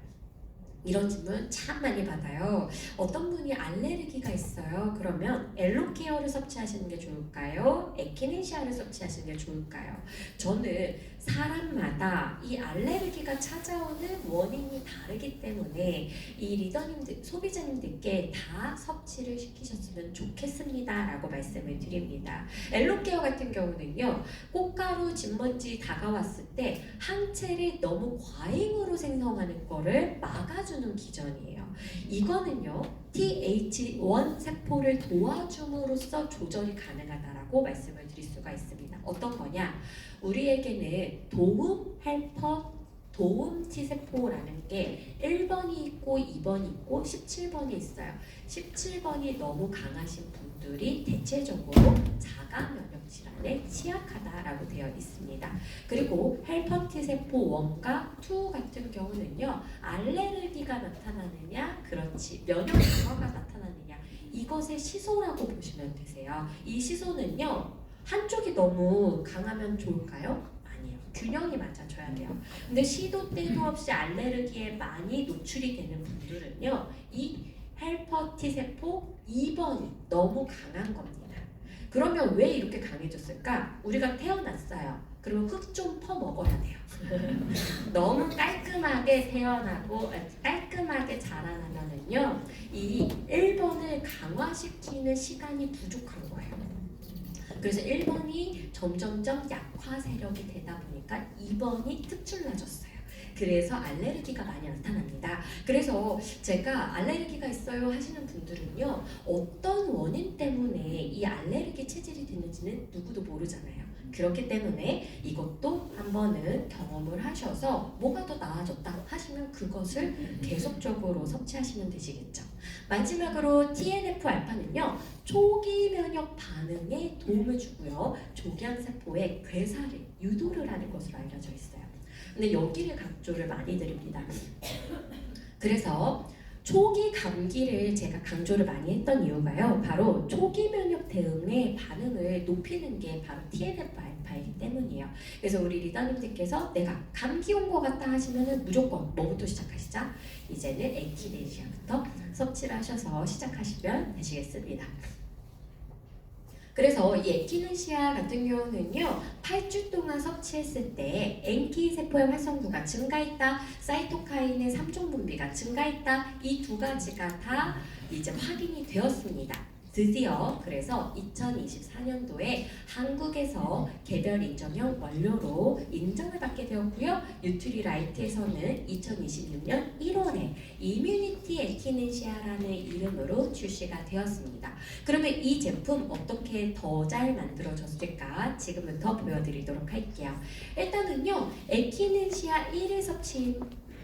이런 질문 참 많이 받아요. 어떤 분이 알레르기가 있어요. 그러면 엘로케어를 섭취하시는 게 좋을까요? 에키네시아를 섭취하시는 게 좋을까요? 저는 사람마다 이 알레르기가 찾아오는 원인이 다르기 때문에 이 리더님들, 소비자님들께 다 섭취를 시키셨으면 좋겠습니다 라고 말씀을 드립니다. 엘로케어 같은 경우는요. 꽃가루, 진먼지 다가왔을 때 항체를 너무 과잉으로 생성하는 거를 막아주는 기전이에요. 이거는요. TH1 세포를 도와줌으로써 조절이 가능하다라고 말씀을 드릴 수가 있습니다. 어떤 거냐? 우리에게는 도움 헬퍼 도움 T세포라는 게 1번이 있고 2번이 있고 17번이 있어요. 17번이 너무 강하신 분들이 대체적으로 자가 면역 질환에 취약하다라고 되어 있습니다. 그리고 헬퍼 T세포 1과 2 같은 경우는요. 알레르기가 나타나느냐, 그렇지 면역 강화가 나타나느냐 이것의 시소라고 보시면 되세요. 이 시소는요. 한쪽이 너무 강하면 좋을까요? 아니에요. 균형이 맞아져야 돼요. 근데 시도 때도 없이 알레르기에 많이 노출이 되는 분들은요. 이 헬퍼 T세포 2번이 너무 강한 겁니다. 그러면 왜 이렇게 강해졌을까? 우리가 태어났어요. 그러면 흙 좀 퍼먹어야 돼요. 너무 깔끔하게 태어나고 깔끔하게 자라나면은요. 이 1번을 강화시키는 시간이 부족한 거예요. 그래서 1번이 점점점 약화 세력이 되다 보니까 2번이 특출나졌어요. 그래서 알레르기가 많이 나타납니다. 그래서 제가 알레르기가 있어요 하시는 분들은요. 어떤 원인 때문에 이 알레르기 체질이 됐는지는 누구도 모르잖아요. 그렇기 때문에 이것도 한번은 경험을 하셔서 뭐가 더 나아졌다 하시면 그것을 계속적으로 섭취하시면 되시겠죠. 마지막으로 TNF-알파는요. 초기 면역 반응에 도움을 주고요. 종양세포의 괴사를 유도를 하는 것으로 알려져 있어요. 근데 여기를 강조를 많이 드립니다. 그래서 초기 감기를 제가 강조를 많이 했던 이유가요. 바로 초기 면역 대응의 반응을 높이는 게 바로 TNF-알파이기 때문이에요. 그래서 우리 리더님들께서 내가 감기 온 것 같다 하시면은 무조건 뭐부터 시작하시죠? 이제는 에키네시아부터 섭취를 하셔서 시작하시면 되시겠습니다. 그래서 이 에키네시아 같은 경우는요, 8주 동안 섭취했을 때 NK 세포의 활성도가 증가했다, 사이토카인의 3종 분비가 증가했다, 이 두 가지가 다 이제 확인이 되었습니다. 드디어 그래서 2024년도에 한국에서 개별 인정형 원료로 인정을 받게 되었고요. 뉴트리라이트에서는 2026년 1월에 이뮤니티 에키네시아라는 이름으로 출시가 되었습니다. 그러면 이 제품 어떻게 더 잘 만들어졌을까 지금부터 보여드리도록 할게요. 일단은요, 에키네시아 1일 섭취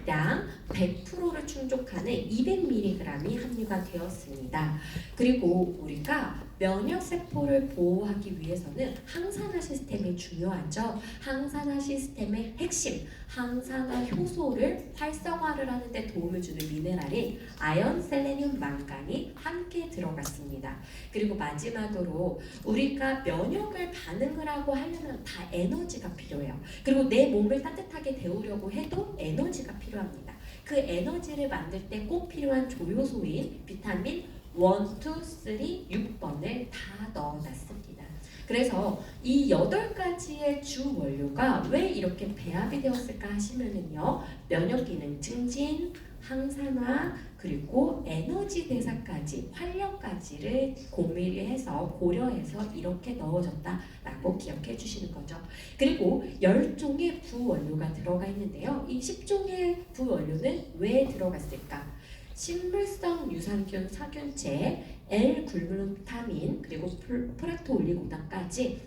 량 100%를 충족하는 200mg이 함유가 되었습니다. 그리고 우리가 면역세포를 보호하기 위해서는 항산화 시스템이 중요하죠. 항산화 시스템의 핵심, 항산화 효소를 활성화를 하는 데 도움을 주는 미네랄인 아연, 셀레늄, 망간이 함께 들어갔습니다. 그리고 마지막으로 우리가 면역을 반응을 하고 하려면 다 에너지가 필요해요. 그리고 내 몸을 따뜻하게 데우려고 해도 에너지가 필요합니다. 그 에너지를 만들 때 꼭 필요한 조효소인 비타민 1, 2, 3, 6번을 다 넣어놨습니다. 그래서 이 8가지의 주 원료가 왜 이렇게 배합이 되었을까 하시면은요, 면역기능 증진, 항산화, 그리고 에너지 대사까지, 활력까지를 고려해서 이렇게 넣어졌다라고 기억해 주시는 거죠. 그리고 10종의 부원료가 들어가 있는데요. 이 10종의 부원료는 왜 들어갔을까? 식물성 유산균 사균체, L-글루타민, 그리고 프락토올리고당까지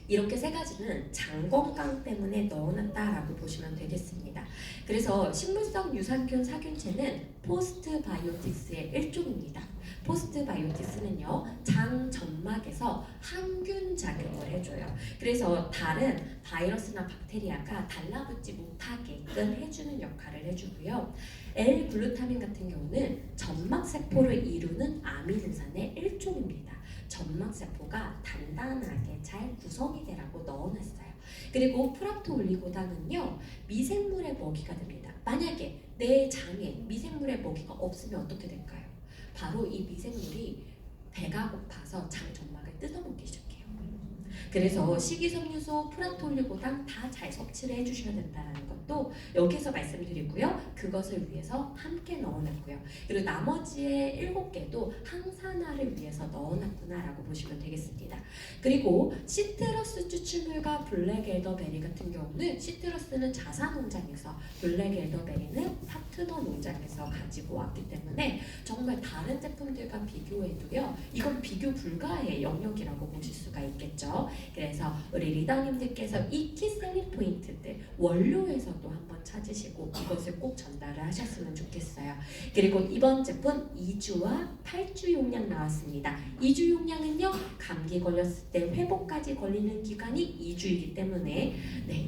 이렇게 세 가지는 장 건강 때문에 넣어놨다라고 보시면 되겠습니다. 그래서 식물성 유산균 사균체는 포스트바이오틱스의 일종입니다. 포스트바이오틱스는요, 장 점막에서 항균 작용을 해줘요. 그래서 다른 바이러스나 박테리아가 달라붙지 못하게끔 해주는 역할을 해주고요. L-글루타민 같은 경우는 점막세포를 이루는 아미노산의 일종입니다. 점막세포가 단단하게 잘 구성이 되라고 넣어놨어요. 그리고 프락토올리고당은요, 미생물의 먹이가 됩니다. 만약에 내 장에 미생물의 먹이가 없으면 어떻게 될까요? 바로 이 미생물이 배가 고파서 장 점막을 뜯어먹기 시작해요. 그래서 식이섬유소, 프락토올리고당 다 잘 섭취를 해주셔야 된다는 것도 여기서 말씀드리고요. 그것을 위해서 함께 넣어놨고요. 그리고 나머지의 7개도 항산화를 위해서 넣어놨구나라고 보시면 되겠습니다. 그리고 시트러스 추출물과 블랙 엘더베리 같은 경우는 시트러스는 자사 농장에서, 블랙 엘더베리는 파트너 농장에서 가지고 왔기 때문에 정말 다른 제품들과 비교해도요, 이건 비교 불가의 영역이라고 보실 수가 있겠죠. 그래서 우리 리더님들께서 이 키셀링 포인트들 원료에서도 한번 찾으시고 이것을 꼭 전달을 하셨으면 좋겠어요. 그리고 이번 제품 2주와 8주 용량 나왔습니다. 2주 용량은요, 감기 걸렸을 때 회복까지 걸리는 기간이 2주이기 때문에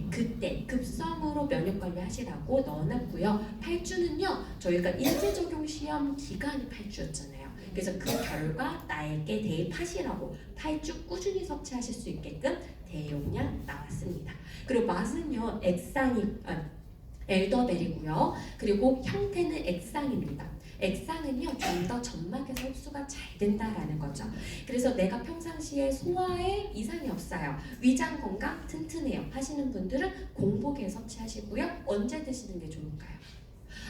그때 급성으로 면역 관리 하시라고 넣어놨고요. 8주는요, 저희가 인체 적용 시험 기간이 8주였잖아요. 그래서 그 결과 나에게 대입하시라고 8주 꾸준히 섭취하실 수 있게끔 대용량 나왔습니다. 그리고 맛은요, 엘더베리고요. 그리고 형태는 액상입니다. 액상은요, 좀 더 점막에서 흡수가 잘 된다라는 거죠. 그래서 내가 평상시에 소화에 이상이 없어요, 위장 건강 튼튼해요 하시는 분들은 공복에 섭취하시고요. 언제 드시는 게 좋을까요?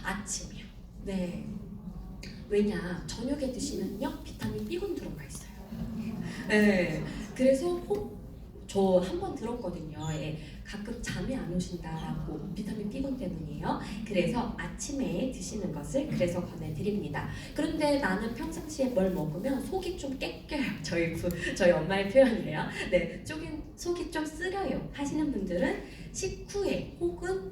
아침이요. 네. 왜냐, 저녁에 드시면요, 비타민 B군 들어가 있어요. 네. 그래서 저 한 번 들었거든요. 예, 가끔 잠이 안 오신다라고 비타민 B군 때문이에요. 그래서 아침에 드시는 것을 그래서 권해드립니다. 그런데 나는 평상시에 뭘 먹으면 속이 좀 깨껴요. 저희 엄마의 표현이에요. 네, 속이 좀 쓰려요 하시는 분들은 식후에 혹은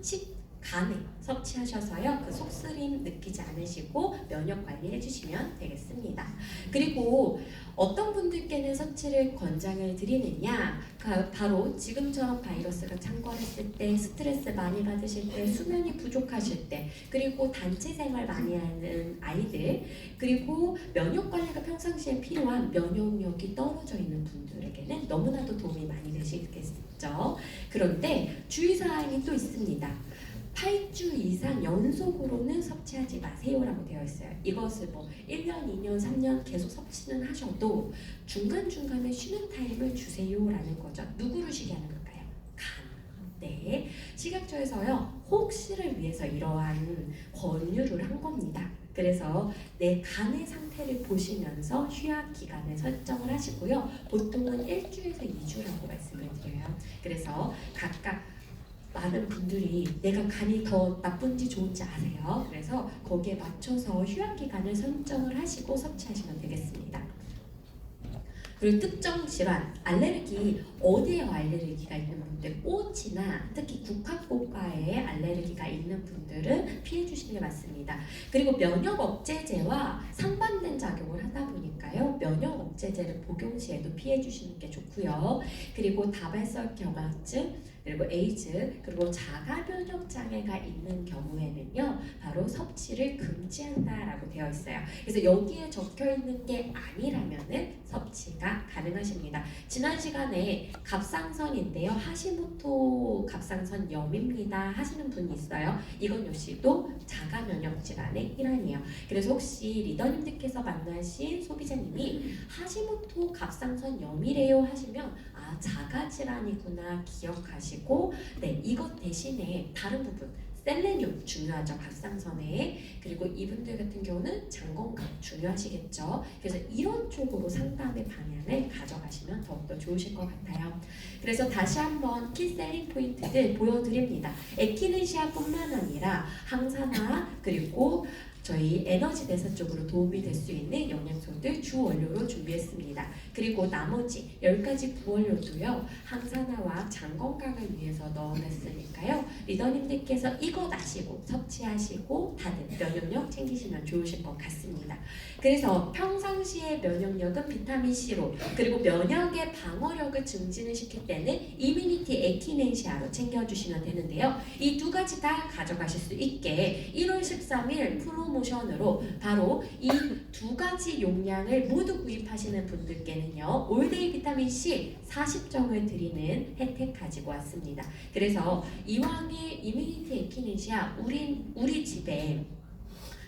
간에 섭취하셔서요 그 속쓰림 느끼지 않으시고 면역 관리 해주시면 되겠습니다. 그리고 어떤 분들께는 섭취를 권장을 드리느냐, 바로 지금처럼 바이러스가 창궐했을 때, 스트레스 많이 받으실 때, 수면이 부족하실 때, 그리고 단체 생활 많이 하는 아이들, 그리고 면역 관리가 평상시에 필요한 면역력이 떨어져 있는 분들에게는 너무나도 도움이 많이 되시겠죠. 그런데 주의사항이 또 있습니다. 8주 이상 연속으로는 섭취하지 마세요라고 되어 있어요. 이것을 뭐 1년, 2년, 3년 계속 섭취는 하셔도 중간중간에 쉬는 타임을 주세요라는 거죠. 누구를 쉬게 하는 걸까요? 간. 네. 식약처에서요, 혹시를 위해서 이러한 권유를 한 겁니다. 그래서 내 간의 상태를 보시면서 휴약 기간을 설정을 하시고요. 보통은 1주에서 2주라고 말씀을 드려요. 그래서 각각 많은 분들이 내가 간이 더 나쁜지 좋은지 아세요. 그래서 거기에 맞춰서 휴약 기간을 설정을 하시고 섭취하시면 되겠습니다. 그리고 특정 질환, 알레르기, 어디에 알레르기가 있는 분들, 꽃이나 특히 국화꽃과에 알레르기가 있는 분들은 피해 주시는 게 맞습니다. 그리고 면역 억제제와 상반된 작용을 하다 보니까요, 면역 억제제를 복용 시에도 피해 주시는 게 좋고요. 그리고 다발성 경화증, 그리고 에이즈, 그리고 자가 면역 장애가 있는 경우에는요, 바로 섭취를 금지한다라고 되어 있어요. 그래서 여기에 적혀 있는 게 아니라면은 섭취가 가능하십니다. 지난 시간에 갑상선인데요, 하시모토 갑상선염입니다 하시는 분이 있어요. 이건 역시도 자가 면역 질환의 일환이에요. 그래서 혹시 리더님들께서 만나신 소비자님이 하시모토 갑상선염이래요 하시면 자가 질환이구나 기억하시고, 네, 이것 대신에 다른 부분 셀레늄 중요하죠, 갑상선에. 그리고 이분들 같은 경우는 장 건강 중요하시겠죠. 그래서 이런 쪽으로 상담의 방향을 가져가시면 더욱더 좋으실 것 같아요. 그래서 다시 한번 키 셀링 포인트들 보여드립니다. 에키네시아뿐만 아니라 항산화, 그리고 저희 에너지 대사 쪽으로 도움이 될 수 있는 영양소들 주 원료로 준비했습니다. 그리고 나머지 10가지 부원료도요, 항산화와 장 건강을 위해서 넣어냈으니까요, 리더님들께서 이것 아시고 섭취하시고 다들 면역력 챙기시면 좋으실 것 같습니다. 그래서 평상시에 면역력은 비타민C로, 그리고 면역의 방어력을 증진을 시킬 때는 이뮤니티 에키넨시아로 챙겨주시면 되는데요. 이 두 가지 다 가져가실 수 있게 1월 13일 프로모션으로 바로 이 두 가지 용량을 모두 구입하시는 분들께는요, 올데이 비타민C 40정을 드리는 혜택 가지고 왔습니다. 그래서 이왕에 이뮤니티 에키넨시아 우리 집에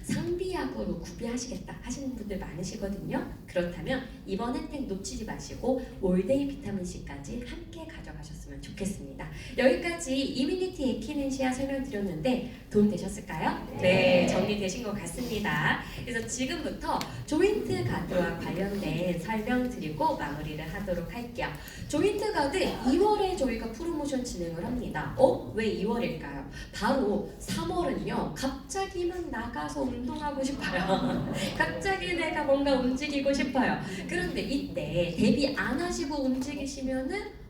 상비약으로 구비하시겠다 하시는 분들 많으시거든요. 그렇다면 이번 혜택 놓치지 마시고 올데이 비타민C까지 함께 가져가셨으면 좋겠습니다. 여기까지 이뮤니티 에키넨시아 설명드렸는데 도움되셨을까요? 네, 정리되신 것 같습니다. 그래서 지금부터 조인트 가드와 관련된 설명드리고 마무리를 하도록 할게요. 조인트 가드 2월에 저희가 프로모션 진행을 합니다. 왜 2월일까요? 바로 3월은요, 갑자기 막 나가서 운동하고 싶어요. 갑자기 내가 뭔가 움직이고 싶어요. 그런데 이때 대비 안 하시고 움직이시면은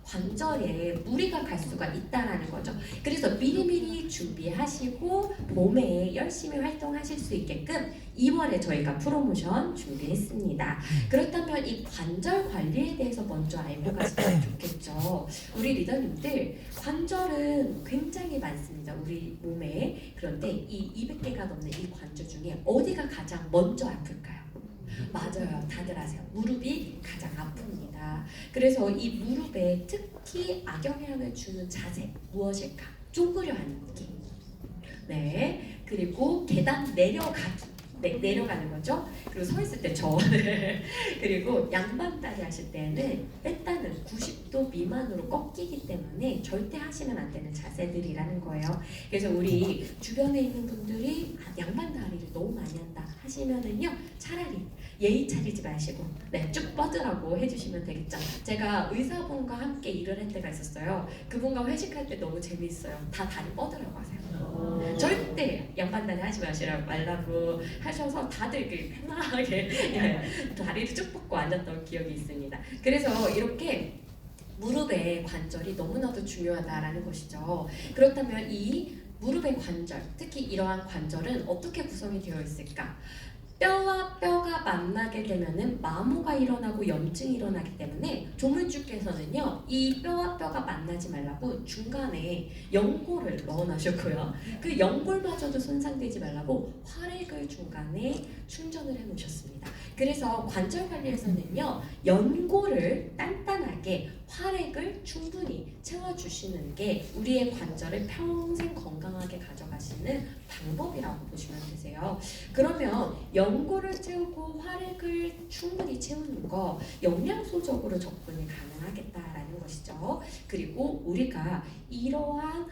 관절에 무리가 갈 수가 있다라는 거죠. 그래서 미리미리 준비하시고 봄에 열심히 활동하실 수 있게끔 2월에 저희가 프로모션 준비했습니다. 그렇다면 이 관절 관리에 대해서 먼저 알고 가시면 좋겠죠. 우리 리더님들 관절은 굉장히 많습니다, 우리 몸에. 그런데 이 200개가 넘는 이 관절 중에 어디가 가장 먼저 아플까요? 맞아요, 다들 아세요. 무릎이 가장 아픕니다. 그래서 이 무릎에 특히 악영향을 주는 자세 무엇일까? 쪼그려 앉기. 네, 그리고 계단 내려가기. 내려가는 거죠. 그리고 서 있을 때 저. 그리고 양반다리 하실 때는 일단은 90도 미만으로 꺾이기 때문에 절대 하시면 안 되는 자세들이라는 거예요. 그래서 우리 주변에 있는 분들이 양반다리를 너무 많이 한다 하시면은요, 차라리 예의 차리지 마시고 쭉 뻗으라고 해주시면 되겠죠. 제가 의사분과 함께 일을 할 때가 있었어요. 그분과 회식할 때 너무 재미있어요. 다 다리 뻗으라고 하세요. 절대 양반다리 하지 말라고 하셔서 다들 이렇게 편하게 다리를 쭉 뻗고 앉았던 기억이 있습니다. 그래서 이렇게 무릎의 관절이 너무나도 중요하다라는 것이죠. 그렇다면 이 무릎의 관절, 특히 이러한 관절은 어떻게 구성이 되어 있을까? 뼈와 뼈가 만나게 되면은 마모가 일어나고 염증이 일어나기 때문에 조물주께서는요, 이 뼈와 뼈가 만나지 말라고 중간에 연골을 넣어놔셨고요. 그 연골마저도 손상되지 말라고 활액을 중간에 충전을 해놓으셨습니다. 그래서 관절 관리에서는요, 연골을 단단하게 활액을 충분히 채워주시는 게 우리의 관절을 평생 건강하게 가져가시는 방법이라고 보시면 되세요. 그러면 연골을 채우고 활액을 충분히 채우는 거 영양소적으로 접근이 가능하겠다라는 것이죠. 그리고 우리가 이러한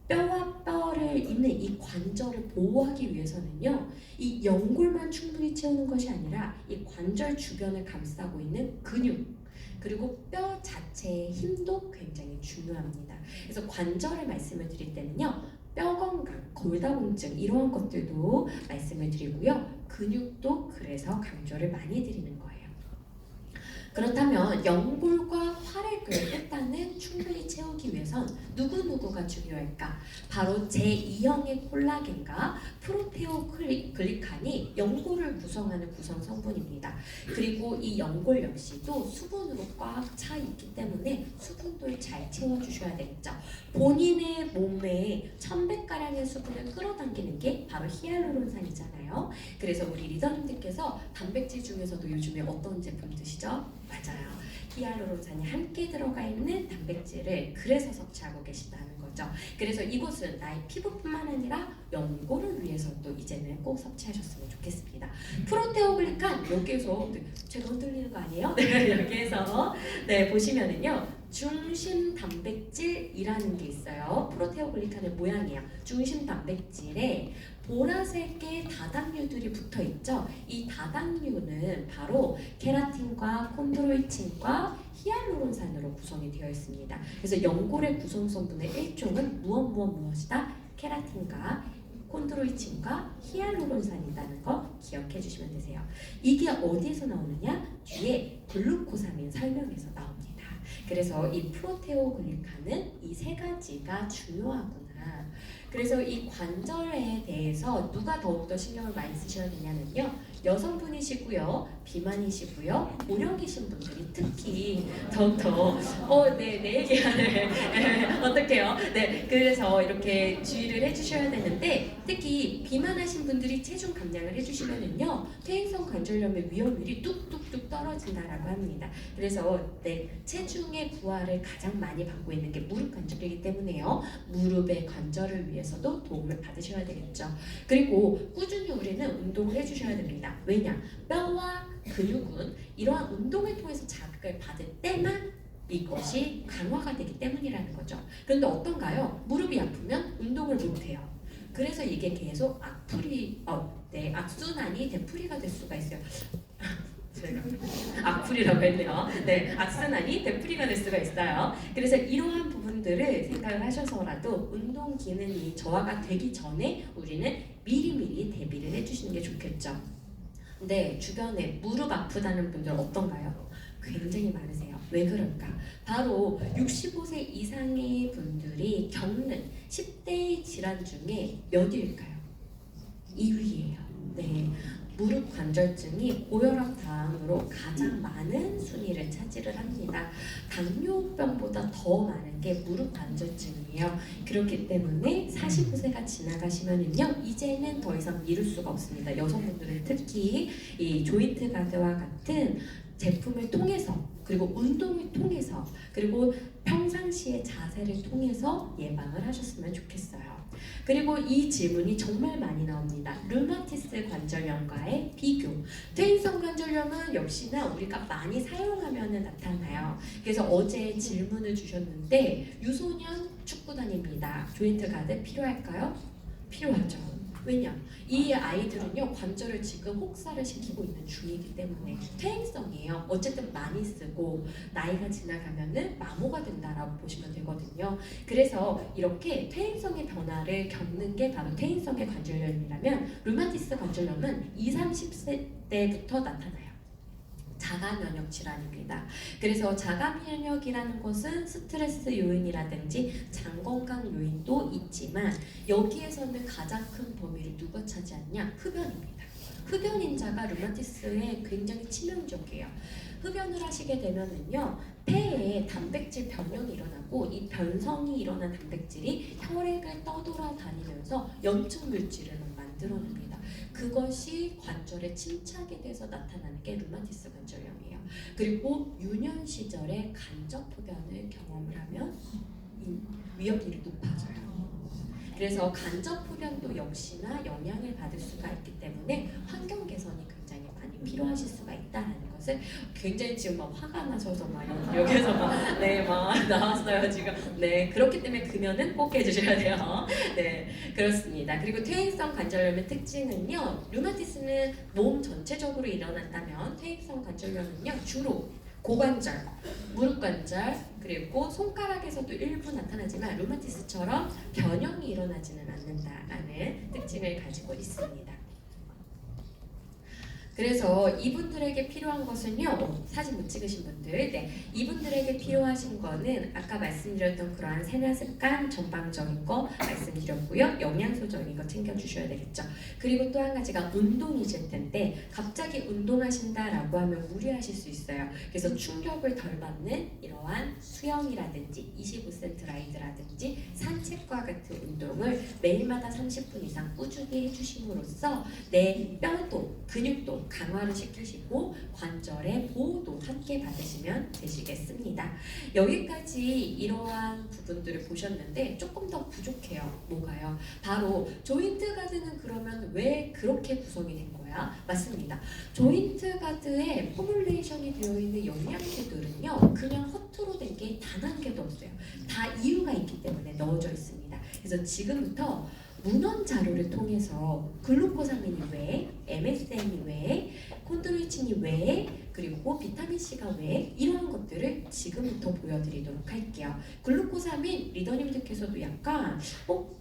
뼈와 뼈를 잇는 이 관절을 보호하기 위해서는요, 이 연골만 충분히 채우는 것이 아니라 이 관절 주변을 감싸고 있는 근육, 그리고 뼈 자체의 힘도 굉장히 중요합니다. 그래서 관절을 말씀을 드릴 때는요, 뼈 건강, 골다공증 이러한 것들도 말씀을 드리고요, 근육도 그래서 강조를 많이 드리는 거예요. 그렇다면 연골과 활액을 일단은 충분히 채우기 위해선 누구누구가 중요할까? 바로 제2형의 콜라겐과 프로테오글리칸이 연골을 구성하는 구성 성분입니다. 그리고 이 연골 역시도 수분으로 꽉 차 있기 때문에 수분도 잘 채워주셔야 되겠죠. 본인의 몸에 1000배가량의 수분을 끌어당기는 게 바로 히알루론산이잖아요. 그래서 우리 리더님들께서 단백질 중에서도 요즘에 어떤 제품 드시죠? 맞아요. 히알루론산이 함께 들어가 있는 단백질을 그래서 섭취하고 계시다는 거죠. 그래서 이것은 나의 피부뿐만 아니라 연골을 위해서도 이제는 꼭 섭취하셨으면 좋겠습니다. 프로테오글리칸 여기에서 제가 흔들리는 거 아니에요? 여기에서 보시면은요, 중심 단백질이라는 게 있어요. 프로테오글리칸의 모양이에요. 중심 단백질에 보라색의 다당류들이 붙어 있죠. 이 다당류는 바로 케라틴과 콘드로이친과 히알루론산으로 구성이 되어 있습니다. 그래서 연골의 구성 성분의 일종은 무엇이다? 케라틴과 콘드로이친과 히알루론산이라는 거 기억해 주시면 되세요. 이게 어디에서 나오느냐? 뒤에 글루코사민 설명에서 나옵니다. 그래서 이 프로테오글리칸은 이 세 가지가 중요하구나. 그래서 이 관절에 대해서 누가 더욱더 신경을 많이 쓰셔야 되냐면요, 여성분이시고요, 비만이시고요, 고령이신 분들이 특히 더욱더 내 얘기하네. 어떡해요? 그래서 이렇게 주의를 해주셔야 되는데, 특히 비만하신 분들이 체중 감량을 해주시면은요, 퇴행성 관절염의 위험률이 뚝뚝뚝 떨어진다라고 합니다. 그래서 체중의 부하를 가장 많이 받고 있는 게 무릎 관절이기 때문에요, 무릎의 관절을 위해서도 도움을 받으셔야 되겠죠. 그리고 꾸준히 우리는 운동을 해주셔야 됩니다. 왜냐? 뼈와 근육은 이러한 운동을 통해서 자극을 받을 때만 이것이 강화가 되기 때문이라는 거죠. 그런데 어떤가요? 무릎이 아프면 운동을 못해요. 그래서 이게 계속 악순환이 되풀이가 될 수가 있어요. 악플이라고 했네요. 악순환이 되풀이가 될 수가 있어요. 그래서 이러한 부분들을 생각을 하셔서라도 운동 기능이 저하가 되기 전에 우리는 미리미리 대비를 해주시는 게 좋겠죠. 근데 주변에 무릎 아프다는 분들 어떤가요? 굉장히 많으세요. 왜 그럴까? 바로 65세 이상의 분들이 겪는 10대 질환 중에 몇 위일까요? 2위예요. 무릎 관절증이 고혈압 다음으로 가장 많은 순위를 차지를 합니다. 당뇨병보다 더 많은 게 무릎 관절증이에요. 그렇기 때문에 45세가 지나가시면은요, 이제는 더 이상 미룰 수가 없습니다. 여성분들은 특히 이 조인트 가드와 같은 제품을 통해서 그리고 운동을 통해서 그리고 평상시의 자세를 통해서 예방을 하셨으면 좋겠어요. 그리고 이 질문이 정말 많이 나옵니다. 류마티스 관절염과의 비교. 퇴행성 관절염은 역시나 우리가 많이 사용하면 나타나요. 그래서 어제 질문을 주셨는데 유소년 축구단입니다. 조인트 가드 필요할까요? 필요하죠. 왜냐? 이 아이들은요 관절을 지금 혹사를 시키고 있는 중이기 때문에 퇴행성이에요. 어쨌든 많이 쓰고 나이가 지나가면은 마모가 된다라고 보시면 되거든요. 그래서 이렇게 퇴행성의 변화를 겪는 게 바로 퇴행성의 관절염이라면 류마티스 관절염은 20, 30세 때부터 나타나요. 자가 면역 질환입니다. 그래서 자가 면역이라는 것은 스트레스 요인이라든지 장 건강 요인도 있지만 여기에서는 가장 큰 범위를 누가 차지하느냐? 흡연입니다. 흡연인자가 류마티스에 굉장히 치명적이에요. 흡연을 하시게 되면은요 폐에 단백질 변형이 일어나고 이 변성이 일어난 단백질이 혈액을 떠돌아다니면서 염증 물질을 만들어냅니다. 그것이 관절에 침착이 돼서 나타나는 게 류마티스 관절염이에요. 그리고 유년 시절에 간접 흡연을 경험을 하면 위험률이 높아져요. 그래서 간접 흡연도 역시나 영향을 받을 수가 있기 때문에 환경 개선이 굉장히 많이 필요하실 수가 있다는 것을 굉장히 지금 막 화가 나셔서 막 여기에서 막 네 막 나왔어요 지금. 네 그렇기 때문에 금연은 꼭 해주셔야 돼요. 네 그렇습니다. 그리고 퇴행성 관절염의 특징은요 류마티스는 몸 전체적으로 일어난다면 퇴행성 관절염은요 주로 고관절, 무릎관절 그리고 손가락에서도 일부 나타나지만 류마티스처럼 변형이 일어나지는 않는다라는 특징을 가지고 있습니다. 그래서 이분들에게 필요한 것은요 사진 못 찍으신 분들 네 이분들에게 필요하신 거는 아까 말씀드렸던 그러한 생활 습관 전방적인 거 말씀드렸고요 영양소적인 거 챙겨주셔야 되겠죠. 그리고 또 한 가지가 운동이실 텐데 갑자기 운동하신다라고 하면 무리하실 수 있어요. 그래서 충격을 덜 받는 이러한 수영이라든지 25cm 라이드라든지 산책과 같은 운동을 매일마다 30분 이상 꾸준히 해주심으로써 내 뼈도 근육도 강화를 시키시고 관절의 보호도 함께 받으시면 되시겠습니다. 여기까지 이러한 부분들을 보셨는데 조금 더 부족해요. 뭐가요? 바로 조인트 가드는 그러면 왜 그렇게 구성이 된 거야? 맞습니다. 조인트 가드에 포뮬레이션이 되어 있는 영양제들은요 그냥 허투루 된 게 단 한 개도 없어요. 다 이유가 있기 때문에 넣어져 있습니다. 그래서 지금부터 문헌 자료를 통해서 글루코사민이 왜, MSM이 왜, 콘드로이친이 왜, 그리고 비타민C가 왜 이러한 것들을 지금부터 보여드리도록 할게요. 글루코사민 리더님들께서도 약간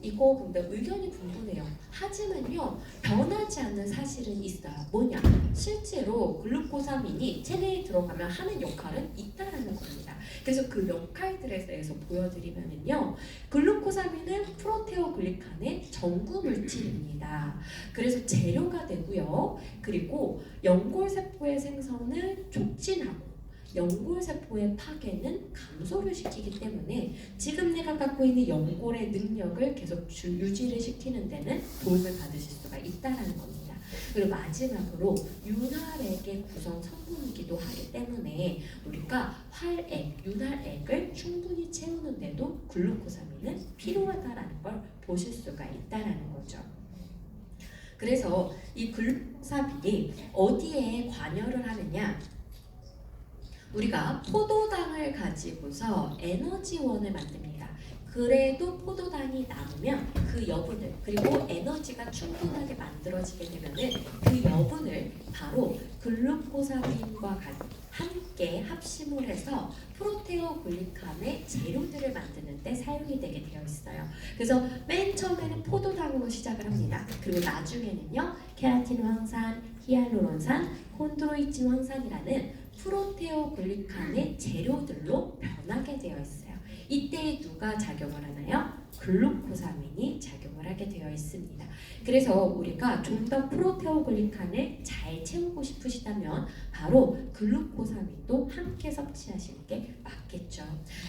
이거 근데 의견이 분분해요. 하지만요 변하지 않는 사실은 있어요. 뭐냐? 실제로 글루코사민이 체내에 들어가면 하는 역할은 있다라는 겁니다. 그래서 그 역할들에 대해서 보여드리면은요 글루코사민은 프로테오글리칸의 전구 물질입니다. 그래서 재료가 되고요. 그리고 연골세포의 생성을 촉진하고 연골세포의 파괴는 감소를 시키기 때문에 지금 내가 갖고 있는 연골의 능력을 계속 유지를 시키는 데는 도움을 받으실 수가 있다는 겁니다. 그리고 마지막으로 윤활액의 구성 성분이기도 하기 때문에 우리가 활액, 윤활액을 충분히 채우는데도 글루코사민은 필요하다라는 걸 보실 수가 있다라는 거죠. 그래서 이 글루코사민이 어디에 관여를 하느냐? 우리가 포도당을 가지고서 에너지원을 만듭니다. 그래도 포도당이 남으면 그 여분을 그리고 에너지가 충분하게 만들어지게 되면은 그 여분을 바로 글루코사민과 함께 합심을 해서 프로테오글리칸의 재료들을 만드는 데 사용이 되게 되어 있어요. 그래서 맨 처음에는 포도당으로 시작을 합니다. 그리고 나중에는요 케라틴 황산, 히알루론산, 콘드로이친 황산이라는 프로테오글리칸의 재료들로 변하게 되어 있어요. 이때 누가 작용을 하나요? 글루코사민이 작용을 하게 되어 있습니다. 그래서 우리가 좀 더 프로테오글리칸을 잘 채우고 싶으시다면 바로 글루코사민도 함께 섭취하실 게 맞겠죠.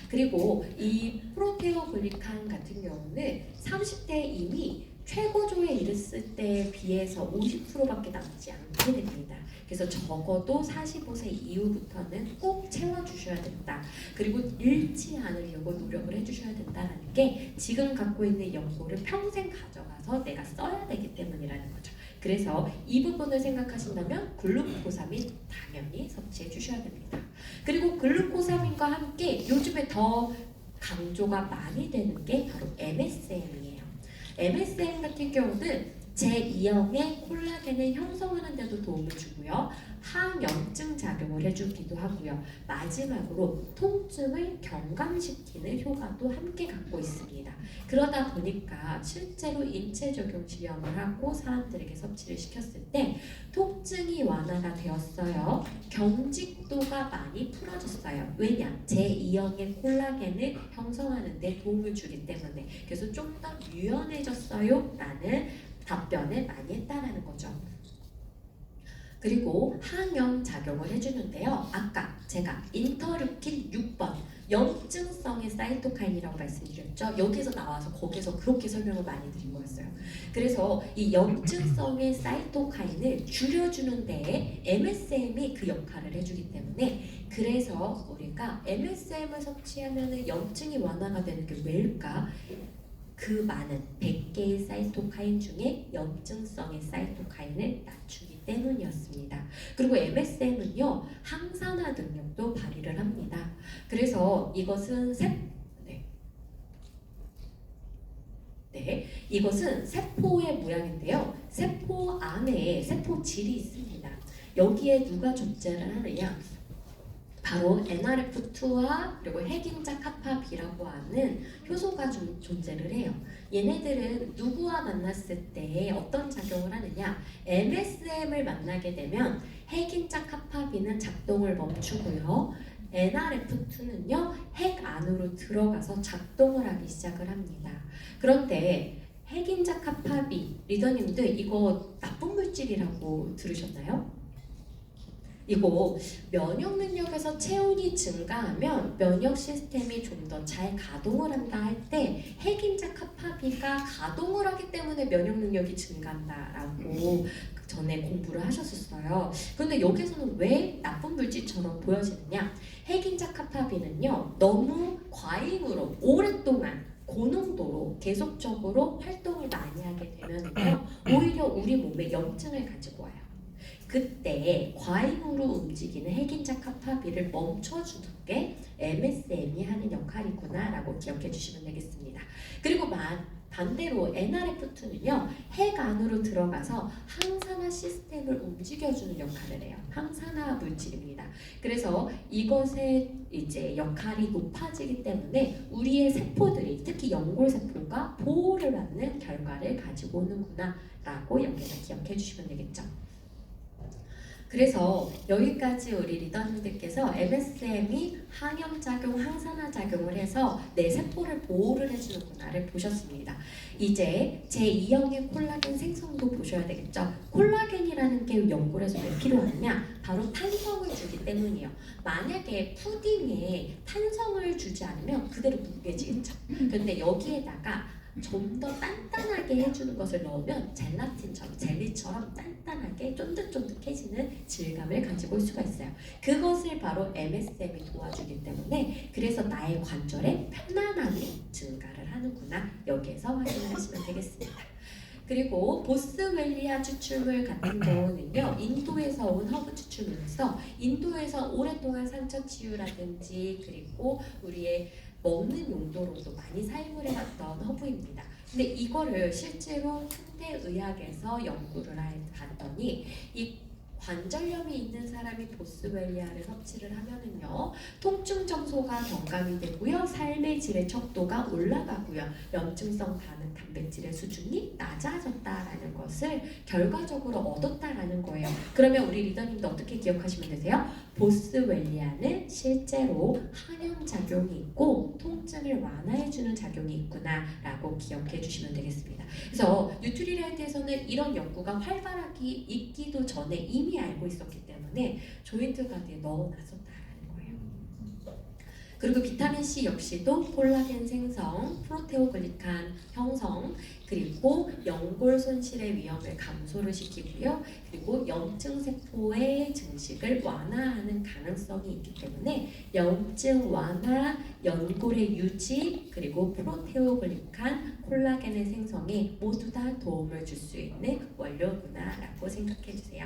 그리고 이 프로테오글리칸 같은 경우는 30대에 이미 최고조에 이르렀을 때에 비해서 50%밖에 남지 않게 됩니다. 그래서 적어도 45세 이후부터는 꼭 채워주셔야 된다. 그리고 잃지 않으려고 노력을 해주셔야 된다는 게 지금 갖고 있는 연고를 평생 가져가서 내가 써야 되기 때문이라는 거죠. 그래서 이 부분을 생각하신다면 글루코사민 당연히 섭취해 주셔야 됩니다. 그리고 글루코사민과 함께 요즘에 더 강조가 많이 되는 게 바로 MSM이에요. MSM 같은 경우는 제2형의 콜라겐을 형성하는 데도 도움을 주고요. 항염증 작용을 해주기도 하고요. 마지막으로 통증을 경감시키는 효과도 함께 갖고 있습니다. 그러다 보니까 실제로 인체 적용 실험을 하고 사람들에게 섭취를 시켰을 때 통증이 완화가 되었어요. 경직도가 많이 풀어졌어요. 왜냐? 제2형의 콜라겐을 형성하는 데 도움을 주기 때문에. 그래서 좀 더 유연해졌어요 라는 답변을 많이 했다라는 거죠. 그리고 항염 작용을 해주는데요. 아까 제가 인터루킨 6번 염증성의 사이토카인이라고 말씀드렸죠. 여기서 나와서 거기서 그렇게 설명을 많이 드린 거였어요. 그래서 이 염증성의 사이토카인을 줄여주는 데에 MSM이 그 역할을 해주기 때문에 그래서 우리가 MSM을 섭취하면 염증이 완화가 되는 게 왜일까? 그 많은 100개의 사이토카인 중에 염증성의 사이토카인을 낮추기 때문이었습니다. 그리고 MSM은요 항산화 능력도 발휘를 합니다. 그래서 이것은 이것은 세포의 모양인데요. 세포 안에 세포질이 있습니다. 여기에 누가 존재를 하느냐? 바로 NRF2와 그리고 핵인자 카파비라고 하는 효소가 존재를 해요. 얘네들은 누구와 만났을 때 어떤 작용을 하느냐? MSM을 만나게 되면 핵인자 카파비는 작동을 멈추고요. NRF2는요 핵 안으로 들어가서 작동을 하기 시작을 합니다. 그런데 핵인자 카파비 리더님들 이거 나쁜 물질이라고 들으셨나요? 이거 면역 능력에서 체온이 증가하면 면역 시스템이 좀 더 잘 가동을 한다 할 때 핵인자 카파비가 가동을 하기 때문에 면역 능력이 증가한다라고 전에 공부를 하셨었어요. 근데 여기서는 왜 나쁜 물질처럼 보여지느냐? 핵인자 카파비는요 너무 과잉으로 오랫동안 고농도로 계속적으로 활동을 많이 하게 되면요 오히려 우리 몸에 염증을 가지고 와요. 그때 과잉으로 움직이는 핵인자 카파비를 멈춰주는 게 MSM이 하는 역할이구나 라고 기억해 주시면 되겠습니다. 그리고 반대로 NRF2는요 핵 안으로 들어가서 항산화 시스템을 움직여주는 역할을 해요. 항산화 물질입니다. 그래서 이것의 이제 역할이 높아지기 때문에 우리의 세포들이 특히 연골세포가 보호를 받는 결과를 가지고 오는구나 라고 여기서 기억해 주시면 되겠죠. 그래서 여기까지 우리 리더님들께서 MSM이 항염작용, 항산화작용을 해서 내 세포를 보호를 해주는구나를 보셨습니다. 이제 제2형의 콜라겐 생성도 보셔야 되겠죠. 콜라겐이라는 게 연골에서 왜 필요하느냐? 바로 탄성을 주기 때문이에요. 만약에 푸딩에 탄성을 주지 않으면 그대로 뭉개지겠죠. 그런데 여기에다가 좀 더 단단하게 해주는 것을 넣으면 젤라틴처럼 젤리처럼 단단하게 쫀득쫀득해지는 질감을 가지고 올 수가 있어요. 그것을 바로 MSM이 도와주기 때문에 그래서 나의 관절에 편안함이 증가를 하는구나 여기에서 확인하시면 되겠습니다. 그리고 보스웰리아 추출물 같은 경우는요 인도에서 온 허브 추출물에서 인도에서 오랫동안 상처 치유라든지 그리고 우리의 먹는 용도로도 많이 사용을 해왔던 허브입니다. 근데 이거를 실제로 현대의학에서 연구를 봤더니 이 관절염이 있는 사람이 보스웰리아를 섭취를 하면은요 통증 정소가 경감이 되고요 삶의 질의 척도가 올라가고요 염증성 단백질의 수준이 낮아졌다라는 것을 결과적으로 얻었다라는 거예요. 그러면 우리 리더님도 어떻게 기억하시면 되세요? 보스웰리아는 실제로 항염 작용이 있고 통증을 완화해주는 작용이 있구나라고 기억해 주시면 되겠습니다. 그래서 뉴트리라이트에서는 이런 연구가 활발하게 있기도 전에 이미 알고 있었기 때문에 조인트 가드에 넣어놨었다라는 거예요. 그리고 비타민 C 역시도 콜라겐 생성, 프로테오글리칸 형성, 그리고 연골 손실의 위험을 감소를 시키고요. 그리고 염증 세포의 증식을 완화하는 가능성이 있기 때문에 염증 완화, 연골의 유지, 그리고 프로테오글리칸, 콜라겐의 생성에 모두 다 도움을 줄 수 있는 원료구나라고 생각해 주세요.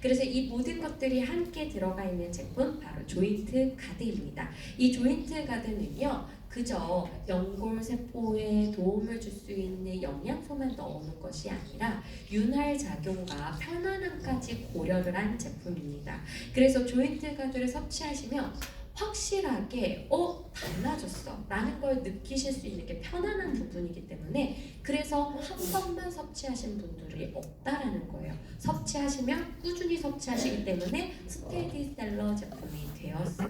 그래서 이 모든 것들이 함께 들어가 있는 제품 바로 조인트 가드입니다. 이 조인트 가드는요, 그저 연골 세포에 도움을 줄 수 있는 영양소만 넣는 것이 아니라 윤활 작용과 편안함까지 고려를 한 제품입니다. 그래서 조인트 가드를 섭취하시면 확실하게 달라졌어 라는 걸 느끼실 수 있는 게 편안한 부분이기 때문에, 그래서 한 번만 섭취하신 분들이 없다라는 거예요. 섭취하시면 꾸준히 섭취하시기 때문에 스테디셀러 제품이 되었어요.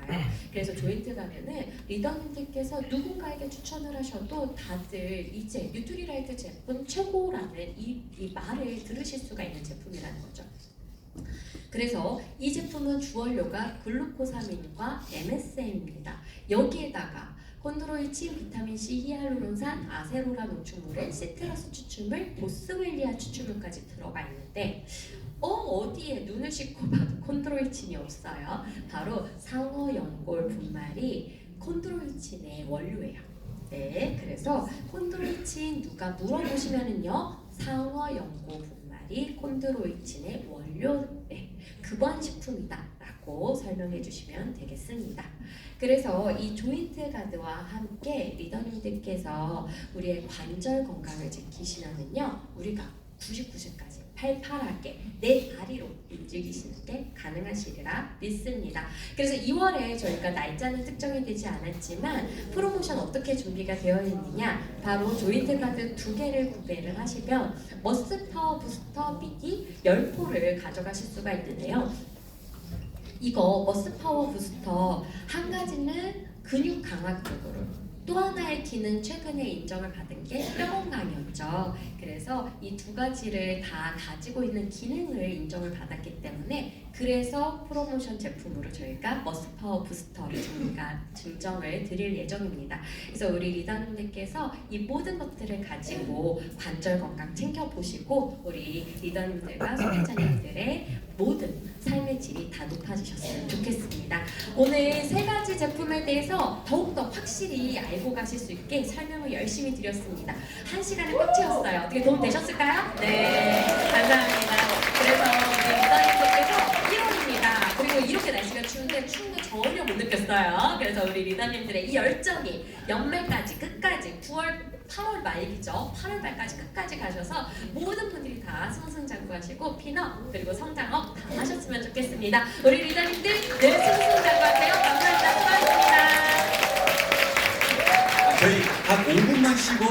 그래서 조인트 가드는 리더님들께서 누군가에게 추천을 하셔도 다들 이제 뉴트리라이트 제품 최고라는 이 말을 들으실 수가 있는 제품이라는 거죠. 그래서 이 제품은 주원료가 글루코사민과 MSM입니다. 여기에다가 콘드로이친, 비타민C, 히알루론산, 아세로라 노출물에 시트러스 추출물, 보스웰리아 추출물까지 들어가 있는데 어디에 눈을 씻고 봐도 콘드로이친이 없어요. 바로 상어 연골 분말이 콘드로이친의 원료예요. 네, 그래서 콘드로이친 누가 물어보시면은요, 상어 연골 분말이 콘드로이친의 원료의 급원식품이다 라고 설명해 주시면 되겠습니다. 그래서 이 조인트 가드와 함께 리더님들께서 우리의 관절 건강을 지키시면은요, 우리가 99세까지 팔팔하게 내 다리로 움직이시는 게 가능하시리라 믿습니다. 그래서 2월에 저희가 날짜는 특정이 되지 않았지만 프로모션 어떻게 준비가 되어 있느냐, 바로 조인트 가드 2개를 구매를 하시면 머슬 파워 부스터 미디 10포를 가져가실 수가 있는데요. 이거 머슬 파워 부스터 한 가지는 근육 강화 쪽으로, 또 하나의 기능 최근에 인정을 받은 게 뼈 건강이었죠. 그래서 이 두 가지를 다 가지고 있는 기능을 인정을 받았기 때문에, 그래서 프로모션 제품으로 저희가 머스파워 부스터를 증정을 드릴 예정입니다. 그래서 우리 리더님들께서 이 모든 것들을 가지고 관절 건강 챙겨보시고 우리 리더님들과 소비자님들의 모든 삶의 질이 다 높아지셨으면 좋겠습니다. 오늘 3가지 제품에 대해서 더욱더 확실히 알고 가실 수 있게 설명을 열심히 드렸습니다. 1시간을 꽉 채웠어요. 어떻게 도움 되셨을까요? 네, 감사합니다. 그래서 우리 리더님들께서 1월입니다. 그리고 이렇게 날씨가 추운데 추운 거 전혀 못 느꼈어요. 그래서 우리 리더님들의 이 열정이 연말까지 끝까지 9월 8월 말이죠. 8월 말까지 끝까지 가셔서 모든 분들이 다 승승장구하시고 피넛 그리고 성장업 다 하셨으면 좋겠습니다. 우리 리더님들 늘 승승장구하세요. 감사합니다. 수고하셨습니다. 저희 한 5분만 쉬고